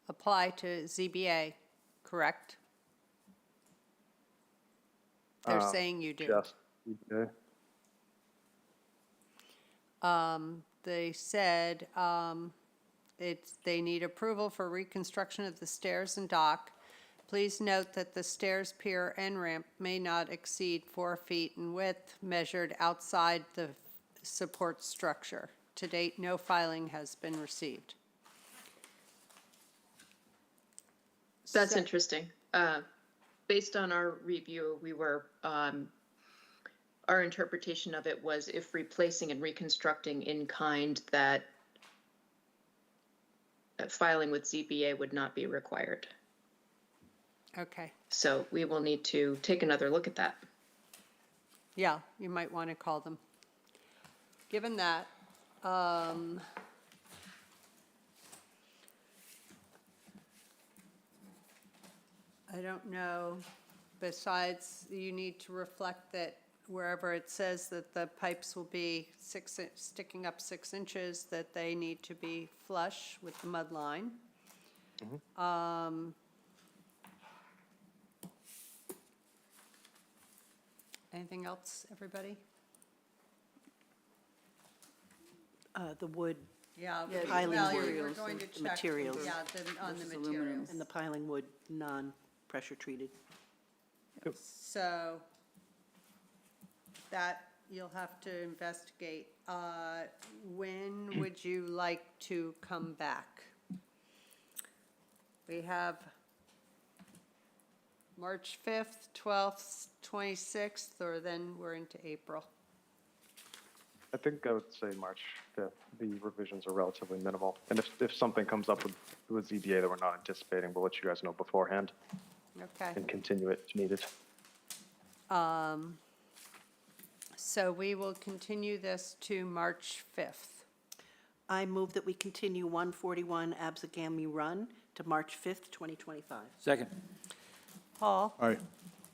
apply to ZBA, correct? They're saying you do. Just, They said they need approval for reconstruction of the stairs and dock. Please note that the stairs, pier, and ramp may not exceed 4 feet in width measured outside the support structure. To date, no filing has been received. That's So- interesting. Based on our review, we were, our interpretation of it was if replacing and reconstructing in kind, that filing with ZBA would not be required. Okay, So we will need to take another look at that. yeah, you might want to call them. given that, I don't know, besides, you need to reflect that wherever it says that the pipes will be sticking up 6 inches, that they need to be flush with the mud line. Anything else, everybody? The wood Yeah, Yeah, the piling well, wood, we're going to the check. materials. Yeah, on the Versus aluminum. materials. and the piling wood, non-pressure treated. So that you'll have to investigate. When would you like to come back? We have March 5th, 12th, 26th, or then we're into April. I think I would say March 5th. The revisions are relatively minimal. And if something comes up with ZBA that we're not anticipating, we'll let you guys know beforehand Okay. and continue it if needed. So we will continue this to March 5th. I move that we continue 141 Absegami Run to March 5th, 2025. Second. Paul? Aye.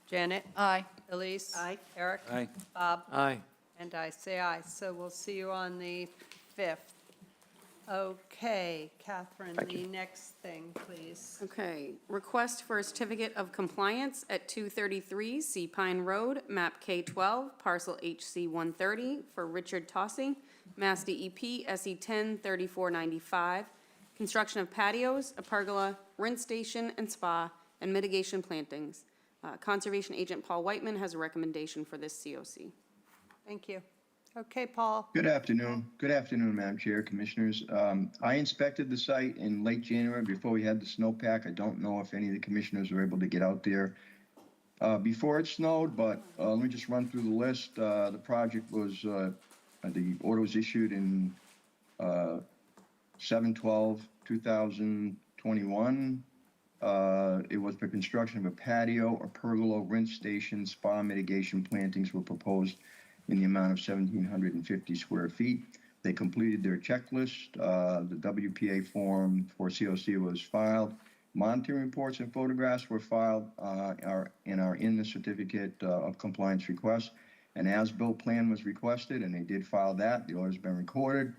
Janet? Aye. Elise? Aye. Eric? Aye. Bob? Aye. And I say aye. So we'll see you on the 5th. Okay, Catherine, the next thing, please. Okay, request for a certificate of compliance at 233 Sea Pine Road, map K12, parcel HC 130, for Richard Tossi, Mass DEP SE 10 3495, construction of patios, a pergola, rinse station and spa, and mitigation plantings. Conservation Agent Paul Whiteman has a recommendation for this COC. Thank you. Okay, Paul. Good afternoon. Good afternoon, Madam Chair, Commissioners. I inspected the site in late January before we had the snowpack. I don't know if any of the commissioners were able to get out there before it snowed, but let me just run through the list. The project was, the order was issued in 7/12/2021. It was for construction of a patio, a pergola, rinse station, spa mitigation plantings were proposed in the amount of 1,750 square feet. They completed their checklist. The WPA form for COC was filed. Monitoring reports and photographs were filed are in the certificate of compliance request. An as-built plan was requested, and they did file that. The order's been recorded.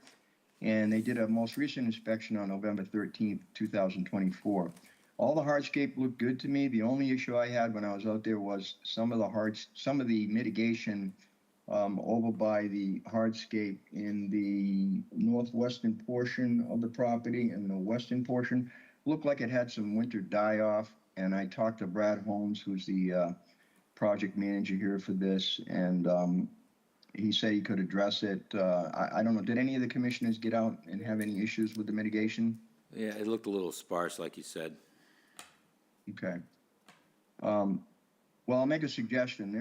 And they did a most recent inspection on November 13th, 2024. All the hardscape looked good to me. The only issue I had when I was out there was some of the mitigation over by the hardscape in the northwestern portion of the property and the western portion looked like it had some winter die-off. And I talked to Brad Holmes, who's the project manager here for this, and he said he could address it. I don't know, did any of the commissioners get out and have any issues with the mitigation? Yeah, it looked a little sparse, like you said. Okay. Well, I'll make a suggestion.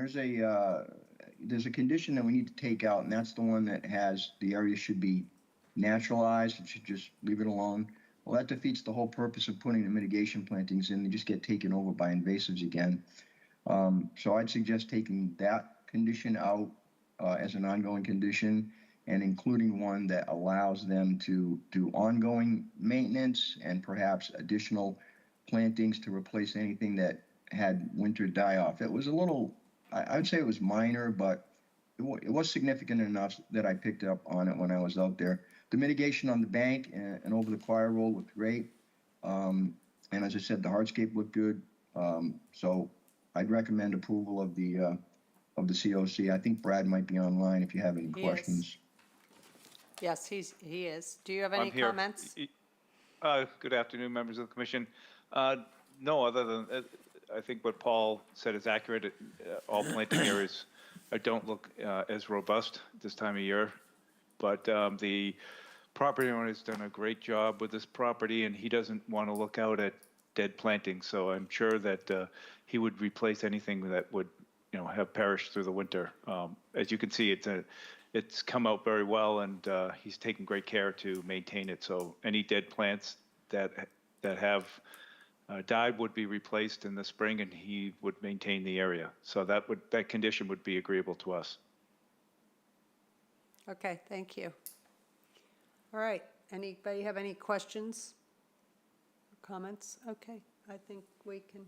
There's a condition that we need to take out, and that's the one that has the area should be naturalized. It should just leave it alone. Well, that defeats the whole purpose of putting the mitigation plantings in. They just get taken over by invasives again. So I'd suggest taking that condition out as an ongoing condition and including one that allows them to do ongoing maintenance and perhaps additional plantings to replace anything that had winter die-off. It was a little, I would say it was minor, but it was significant enough that I picked up on it when I was out there. The mitigation on the bank and over the choir roll looked great. And as I said, the hardscape looked good. So I'd recommend approval of the COC. I think Brad might be online if you have any He is. questions. Yes, he is. Do you have any I'm here. comments? Good afternoon, members of the commission. No, other than, I think what Paul said is accurate. All planting areas don't look as robust this time of year. But the property owner has done a great job with this property, and he doesn't want to look out at dead plantings. So I'm sure that he would replace anything that would, have perished through the winter. As you can see, it's come out very well, and he's taken great care to maintain it. So any dead plants that have died would be replaced in the spring, and he would maintain the area. So that condition would be agreeable to us. Okay, thank you. All right, anybody have any questions or comments? Okay, I think we can.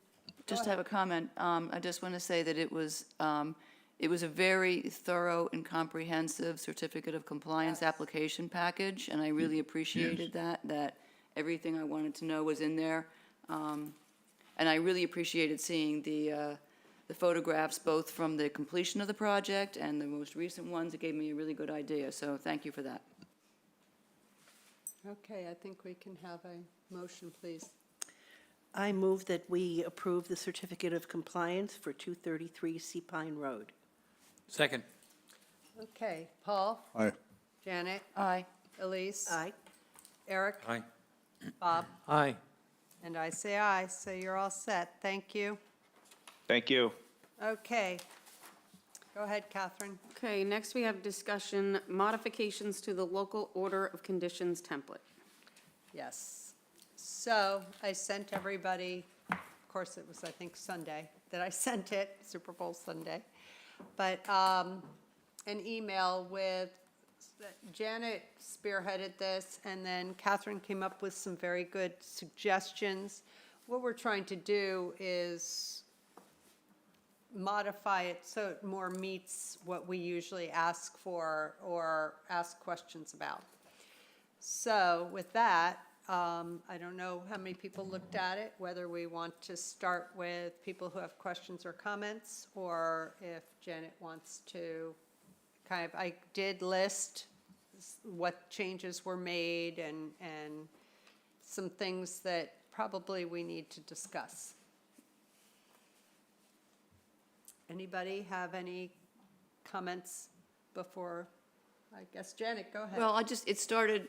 Just have a comment. I just want to say that it was a very thorough and comprehensive certificate of compliance application package, and I really appreciated that everything I wanted to know was in there. And I really appreciated seeing the photographs, both from the completion of the project and the most recent ones. It gave me a really good idea, so thank you for that. Okay, I think we can have a motion, please. I move that we approve the certificate of compliance for 233 Sea Pine Road. Second. Okay, Paul? Aye. Janet? Aye. Elise? Aye. Eric? Aye. Bob? Aye. And I say aye, so you're all set. Thank you. Thank you. Okay. Go ahead, Catherine. Okay, next we have discussion modifications to the local order of conditions template. Yes. So I sent everybody, of course, it was, I think, Sunday that I sent it, Super Bowl Sunday, but an email with, Janet spearheaded this, and then Catherine came up with some very good suggestions. What we're trying to do is modify it so it more meets what we usually ask for or ask questions about. So with that, I don't know how many people looked at it, whether we want to start with people who have questions or comments, or if Janet wants to kind of, I did list what changes were made and some things that probably we need to discuss. Anybody have any comments before? I guess Janet, go ahead. Well, it started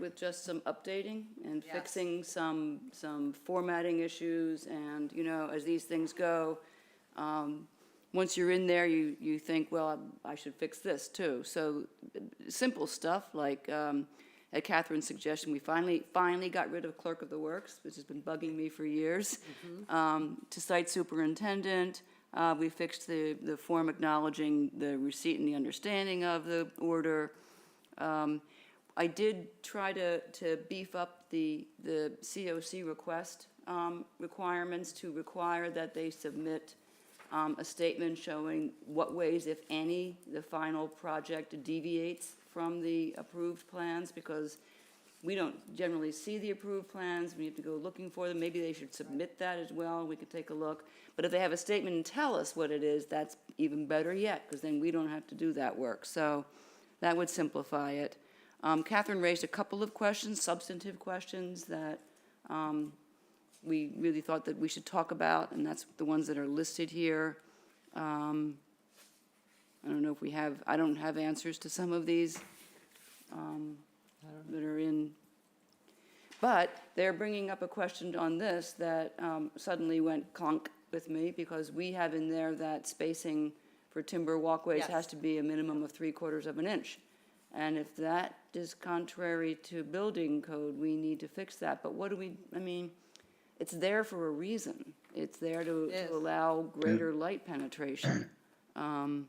with just some updating and Yes. fixing some formatting issues, and, you know, as these things go, once you're in there, you think, well, I should fix this too. So simple stuff like, at Catherine's suggestion, we finally got rid of clerk of the works, which has been bugging me for years, to site superintendent. We fixed the form acknowledging the receipt and the understanding of the order. I did try to beef up the COC request requirements to require that they submit a statement showing what ways, if any, the final project deviates from the approved plans, because we don't generally see the approved plans. We have to go looking for them. Maybe they should submit that as well. We could take a look. But if they have a statement and tell us what it is, that's even better yet, because then we don't have to do that work. So that would simplify it. Catherine raised a couple of questions, substantive questions, that we really thought that we should talk about, and that's the ones that are listed here. I don't know if we have, I don't have answers to some of these that are in. But they're bringing up a question on this that suddenly went clunk with me, because we have in there that spacing for timber walkways has Yes. to be a minimum of 3/4 of an inch. And if that is contrary to building code, we need to fix that. But what do we, I mean, it's there for a reason. It's there to It is. allow greater light penetration. Can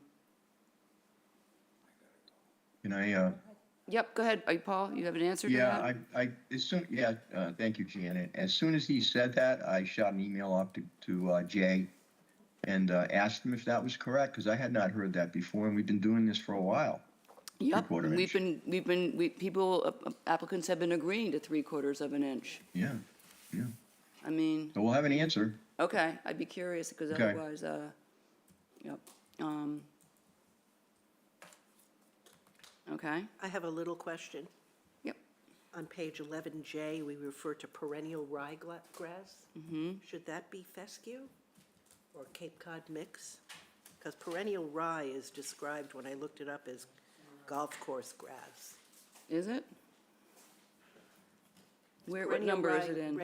I, Yep, go ahead, Paul, you have an answer to that? yeah, thank you, Janet. As soon as he said that, I shot an email off to Jay and asked him if that was correct, because I had not heard that before, and we've been doing this for a while. Yep, 3/4 inch. applicants have been agreeing to 3/4 of an inch. Yeah, I mean, so we'll have an answer. okay, I'd be curious, because Okay. otherwise, yep. Okay, I have a little question. Yep. On page 11J, we refer to perennial ryegrass. Should that be fescue or Cape Cod mix? Because perennial rye is described, when I looked it up, as golf course grass. is it? What Perennial number is rye, it in?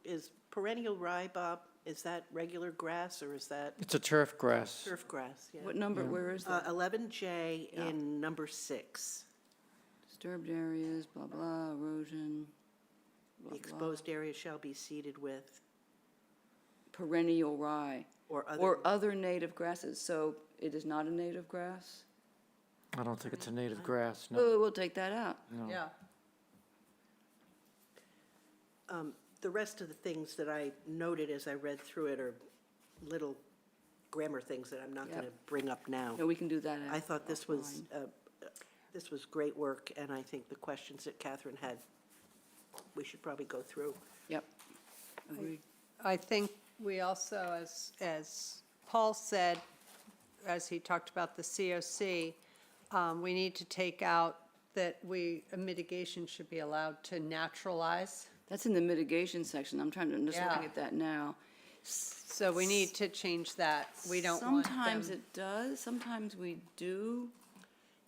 is perennial rye, Bob, is that regular grass or is that It's a turf grass. turf grass? Yeah. What number, where is that? 11J in number 6. Disturbed areas, blah, blah, erosion, blah, The blah. exposed area shall be seeded with, Perennial rye, or other. or other native grasses, so it is not a native grass? I don't think it's a native grass, no. Oh, we'll take that out. No. Yeah. The rest of the things that I noted as I read through it are little grammar things that I'm not going to bring up now. No, we can do that. I thought this was great work, and I think the questions that Catherine had, we should probably go through. Yep. Agreed. I think we also, as Paul said, as he talked about the COC, we need to take out that a mitigation should be allowed to naturalize. That's in the mitigation section. I'm trying to, I'm just looking Yeah. at that now. So we need to change that. We don't want them. Sometimes it does, sometimes we do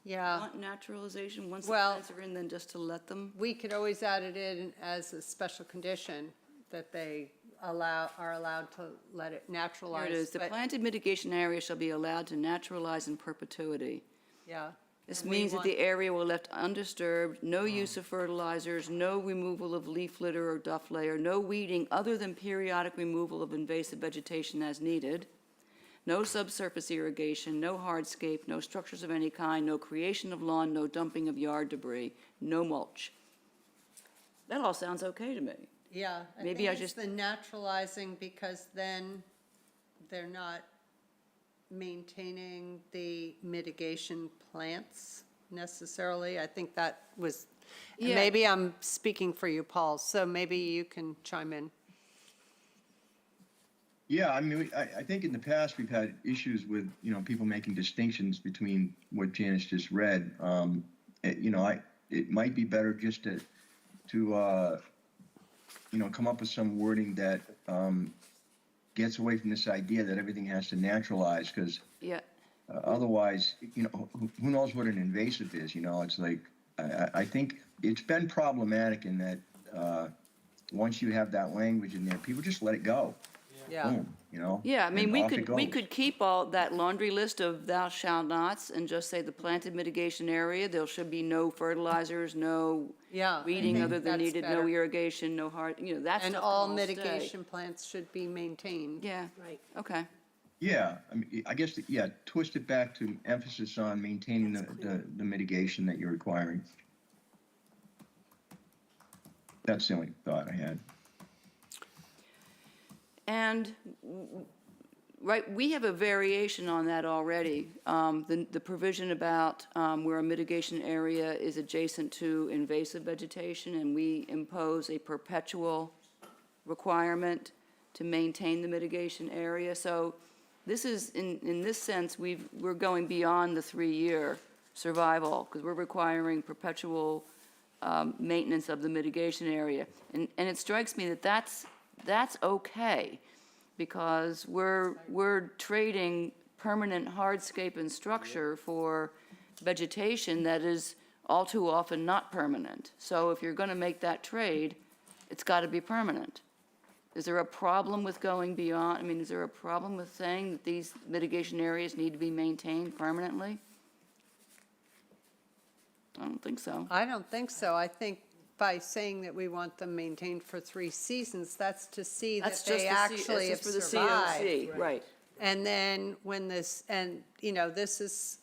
Yeah, want naturalization once the Well- plants are in, then just to let them. we could always add it in as a special condition that they are allowed to let it naturalize. Here it is. The but- planted mitigation area shall be allowed to naturalize in perpetuity. Yeah. This And we means that the want- area will left undisturbed, no use of fertilizers, no removal of leaf litter or duff layer, no weeding other than periodic removal of invasive vegetation as needed, no subsurface irrigation, no hardscape, no structures of any kind, no creation of lawn, no dumping of yard debris, no mulch. That all sounds okay to me. Yeah, I Maybe think I it's just- the naturalizing because then they're not maintaining the mitigation plants necessarily. I think that was, and Yeah. maybe I'm speaking for you, Paul, so maybe you can chime in. Yeah, I mean, I think in the past, we've had issues with, people making distinctions between what Janice just read. It might be better just to come up with some wording that gets away from this idea that everything has to naturalize, because Yeah, otherwise, who knows what an invasive is, it's like, I think it's been problematic in that once you have that language in there, people just let it go. Yeah. Boom, yeah, I mean, and off it we goes. could keep all that laundry list of thou shalt nots and just say the planted mitigation area, there should be no fertilizers, no Yeah. I weeding think other than that's needed, no better. irrigation, no that stuff And can all stay. mitigation plants should be maintained. Yeah, Right. okay. Yeah, I mean, I guess, twist it back to emphasis on maintaining the mitigation that you're requiring. That's the only thought I had. And, right, we have a variation on that already. The provision about where a mitigation area is adjacent to invasive vegetation, and we impose a perpetual requirement to maintain the mitigation area. So this is, in this sense, we're going beyond the 3-year survival, because we're requiring perpetual maintenance of the mitigation area. And it strikes me that that's okay, because we're trading permanent hardscape and structure for vegetation that is all too often not permanent. So if you're gonna make that trade, it's gotta be permanent. Is there a problem with going beyond, I mean, is there a problem with saying that these mitigation areas need to be maintained permanently? I don't think so. I don't think so. I think by saying that we want them maintained for 3 seasons, that's to see that That's they just actually have for the survived. COC, right. And then when this, and, this is,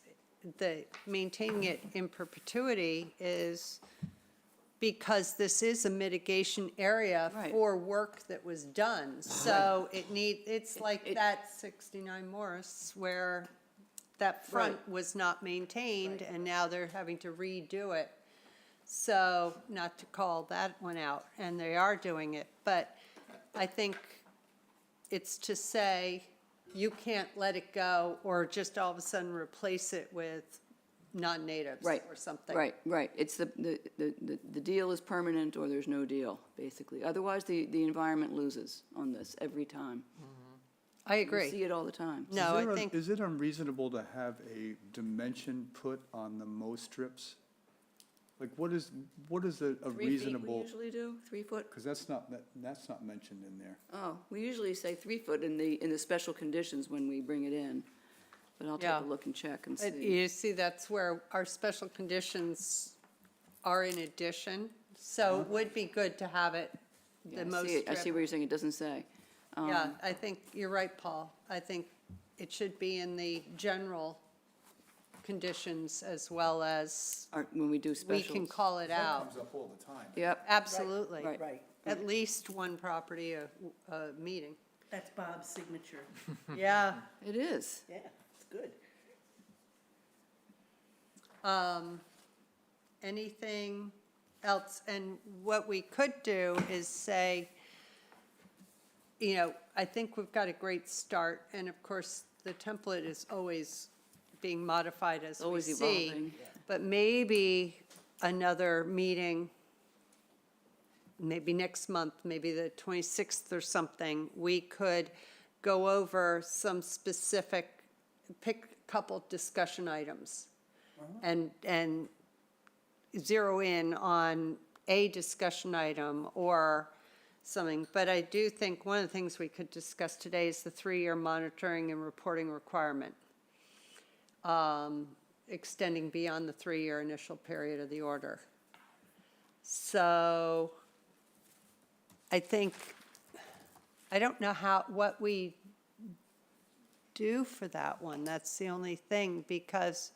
maintaining it in perpetuity is because this is a mitigation area Right. for work that was done. So it's like that 69 Morris where that front was not maintained and now they're having to redo it. So, not to call that one out, and they are doing it, but I think it's to say, you can't let it go or just all of a sudden replace it with non-natives Right, or something. Right. It's the deal is permanent or there's no deal, basically. Otherwise, the environment loses on this every time. I We agree. see it all the time. No, I think, Is it unreasonable to have a dimension put on the mow strips? Like, what is a 3 feet we reasonable? usually do, 3 foot? Because that's not mentioned in there. Oh, we usually say 3 foot in the special conditions when we bring it in. But I'll take Yeah. a look and check and but see. you see, that's where our special conditions are in addition. So it would be good to have it, Yeah, the I most see it. I see strip. where you're saying it doesn't say. Yeah, I think you're right, Paul. I think it should be in the general conditions as well as When we do we specials. can call it That out. comes up all the time. Yep. Absolutely. Right. Right. At least one property a meeting. That's Bob's signature. Yeah. It is. Yeah, it's good. Anything else? And what we could do is say, you know, I think we've got a great start, and of course, the template is always being modified as we Always see. evolving. But maybe another meeting, maybe next month, maybe the 26th or something, we could go over some specific, pick a couple discussion items and zero in on a discussion item or something. But I do think one of the things we could discuss today is the 3-year monitoring and reporting requirement, extending beyond the 3-year initial period of the order. So I think, I don't know what we do for that one. That's the only thing, because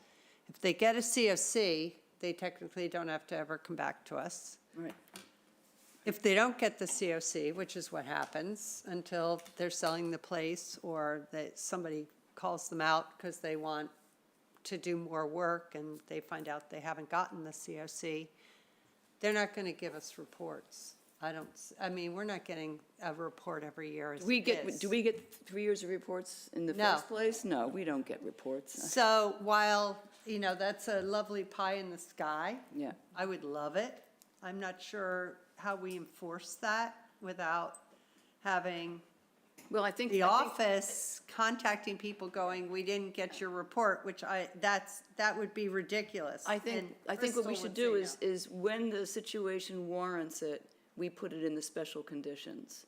if they get a COC, they technically don't have to ever come back to us. Right. If they don't get the COC, which is what happens until they're selling the place or that somebody calls them out because they want to do more work and they find out they haven't gotten the COC, they're not going to give us reports. I mean, we're not getting a report every year as it is. Do we get 3 years of reports in the No. first place? No, we don't get reports. So while, you know, that's a lovely pie in the sky, Yeah. I would love it. I'm not sure how we enforce that without having Well, I think. the office contacting people going, we didn't get your report, which that would be ridiculous. I think And what we Crystal should would do say is when the situation warrants it, we put it in the special conditions.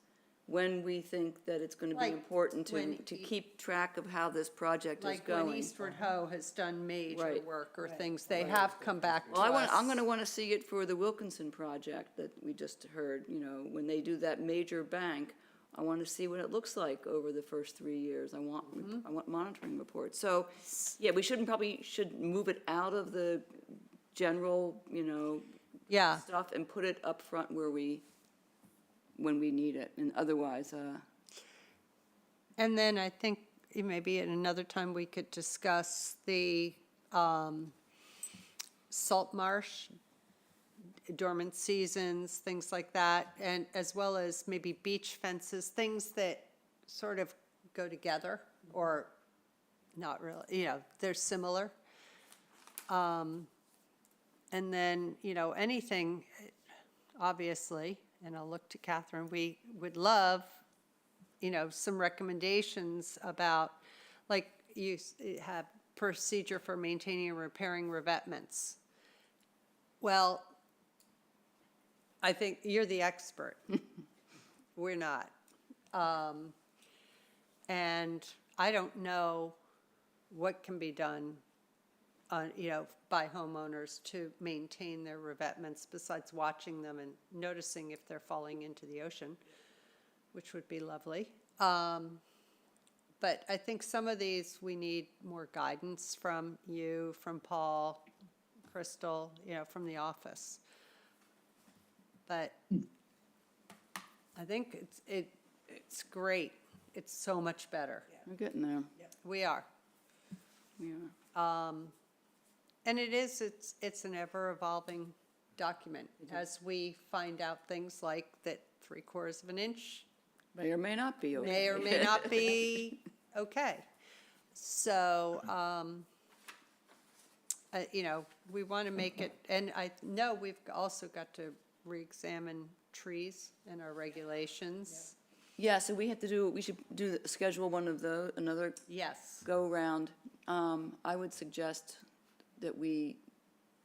When we think that it's going to be Like important when to keep track of how this project no. is Like when going. Eastward Ho has done major Right. work or things, they have come back to Well, us. I'm going to want to see it for the Wilkinson project that we just heard, you know, when they do that major bank, I want to see what it looks like over the first 3 years. I want monitoring reports. So, yeah, we should move it out of the general, you know, Yeah. stuff and put it up front when we need it, and otherwise, And then I think maybe at another time we could discuss the salt marsh, dormant seasons, things like that, and as well as maybe beach fences, things that sort of go together or not really, you know, they're similar. And then, you know, anything, obviously, and I'll look to Catherine, we would love, you know, some recommendations about, like, you have procedure for maintaining and repairing revetments. Well, I think you're the expert. We're not. And I don't know what can be done, you know, by homeowners to maintain their revetments besides watching them and noticing if they're falling into the ocean, which would be lovely. But I think some of these, we need more guidance from you, from Paul, Crystal, you know, from the office. But I think it's great. It's so much better. we're getting there. We are. We are. And it's an ever-evolving document. As we find out things like that 3/4 of an inch May or may not be okay. may or may not be okay. So, you know, we want to make it, and I know we've also got to re-examine trees and our regulations. Yeah, so we should schedule one of those, another Yes. go-round. I would suggest that we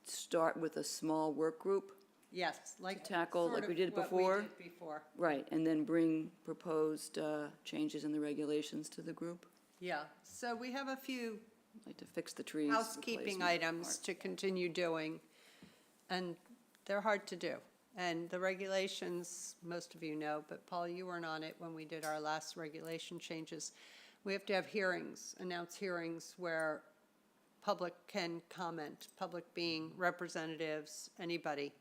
start with a small work group, Yes, like. tackle sort like we of did what before. we did before. Right, and then bring proposed changes in the regulations to the group. Yeah, so we have a few Like to fix the trees. housekeeping replacement items part. to continue doing, and they're hard to do. And the regulations, most of you know, but Paul, you weren't on it when we did our last regulation changes. We have to have hearings, announce hearings where public can comment, public being representatives, anybody,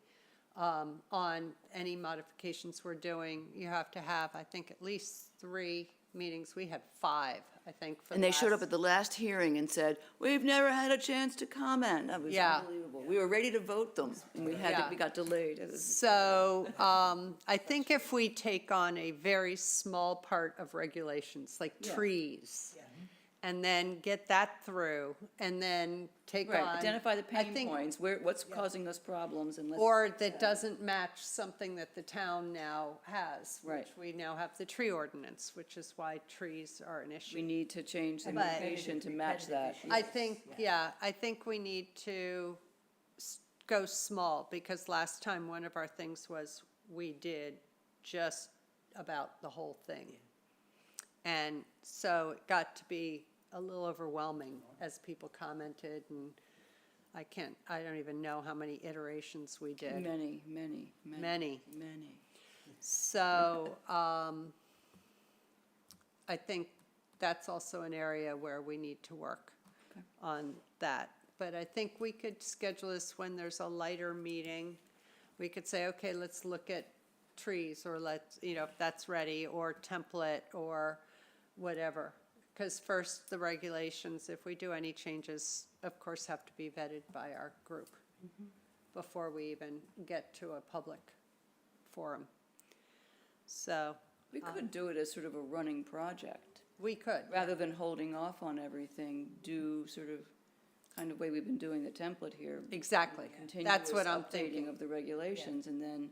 on any modifications we're doing. You have to have, I think, at least 3 meetings. We had 5, I think, for the And they showed up last- at the last hearing and said, we've never had a chance to comment. That was Yeah. unbelievable. We were ready to vote them, and we got delayed. It was- So I think if we take on a very small part of regulations, like trees, and then get that through, and then take on. Right, identify the I pain think- points, what's causing us problems, and let's. Or that doesn't match something that the town now has, which Right. we now have the tree ordinance, which is why trees are an We issue. need to change the But- notation to match that. I think, I think we need to go small, because last time one of our things was we did just about the whole thing. And so it got to be a little overwhelming as people commented, and I don't even know how many iterations we did. Many. Many. So, I think that's also an area where we need to work on that. But I think we could schedule this when there's a lighter meeting. We could say, okay, let's look at trees, or let's, if that's ready, or template, or whatever. Because first, the regulations, if we do any changes, of course, have to be vetted by our group before we even get to a public forum. So, We could do it as sort of a running project. we could. Rather than holding off on everything, do sort of, kind of way we've been doing the template here. Exactly. That's what I'm Continuous thinking. updating of the regulations, and then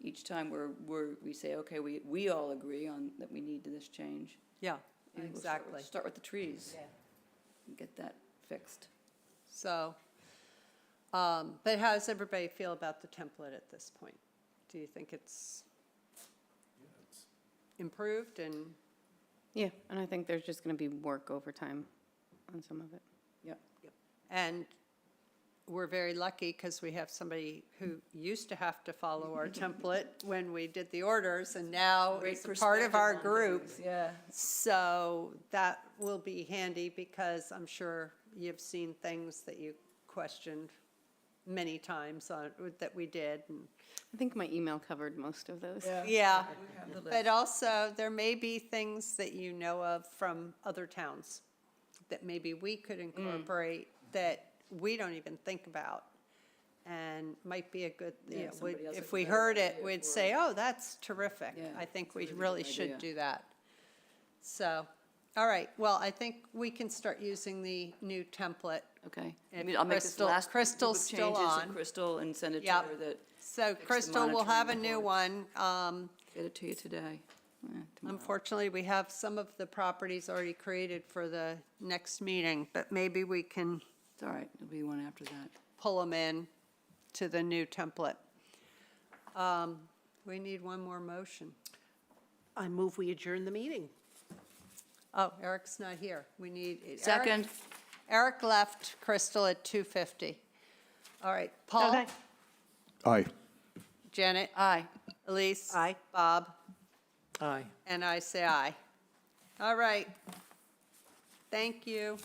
each time we say, okay, we all agree on that we need this change. Yeah, Maybe we'll exactly. Start with the trees. And get that fixed. So, but how does everybody feel about the template at this point? Do you think it's improved and? Yeah, and I think there's just going to be work over time on some of it. Yep. And we're very lucky because we have somebody who used to have to follow our template when we did the orders, and now Great is a part of our perspective on group. things, yeah. So that will be handy, because I'm sure you've seen things that you questioned many times that we did. And I think my email covered most of those. yeah, but also there may be things that you know of from other towns that maybe we could incorporate that we don't even think about, and might be a good, Yeah, somebody else if has we a better heard it, idea we'd for say, oh, that's terrific. Yeah, I think that's a we really really good should idea. do that. So, all right, well, I think we can start using the new template. Okay. If I'll make this Crystal- last group Crystal's of still changes to on. Crystal and send it to Yep. her that, So the Crystal will have a monitoring new reports. one. get it to you today. Tomorrow. Unfortunately, we have some of the properties already created for the next meeting, but maybe we can It's all right, there'll be one after that. pull them in to the new template. We need one more motion. I move we adjourn the meeting. Oh, Eric's not here. We need. Second. Eric left Crystal at 2:50. All right, Paul? Aye. Janet? Aye. Elise? Aye. Bob? Aye. And I say aye. All right. Thank you.